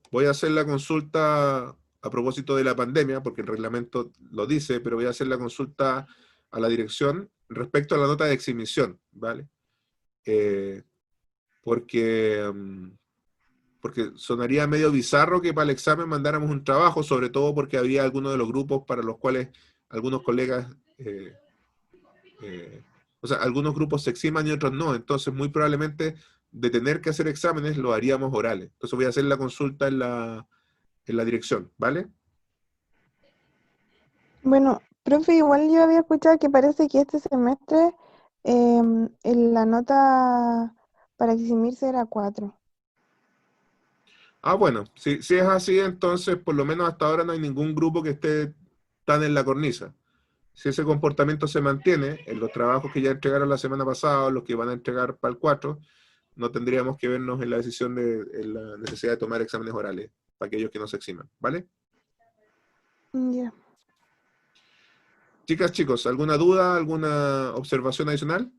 a propósito de la pandemia, porque el reglamento lo dice, pero voy a hacer la consulta a la dirección respecto a la nota de exhibición, ¿vale? Porque sonaría medio bizarro que para el examen mandáramos un trabajo, sobre todo porque había algunos de los grupos para los cuales algunos colegas, algunos grupos se eximan y otros no, entonces muy probablemente de tener que hacer exámenes lo haríamos orales. Entonces voy a hacer la consulta en la dirección, ¿vale? Bueno, profe, igual yo había escuchado que parece que este semestre la nota para eximirse era 4. Ah, bueno, si es así, entonces por lo menos hasta ahora no hay ningún grupo que esté tan en la cornisa. Si ese comportamiento se mantiene en los trabajos que ya entregaron la semana pasada, o los que van a entregar para el 4, no tendríamos que vernos en la decisión en la necesidad de tomar exámenes orales para aquellos que no se eximan, ¿vale? Ya. Chicas, chicos, ¿alguna duda, alguna observación adicional?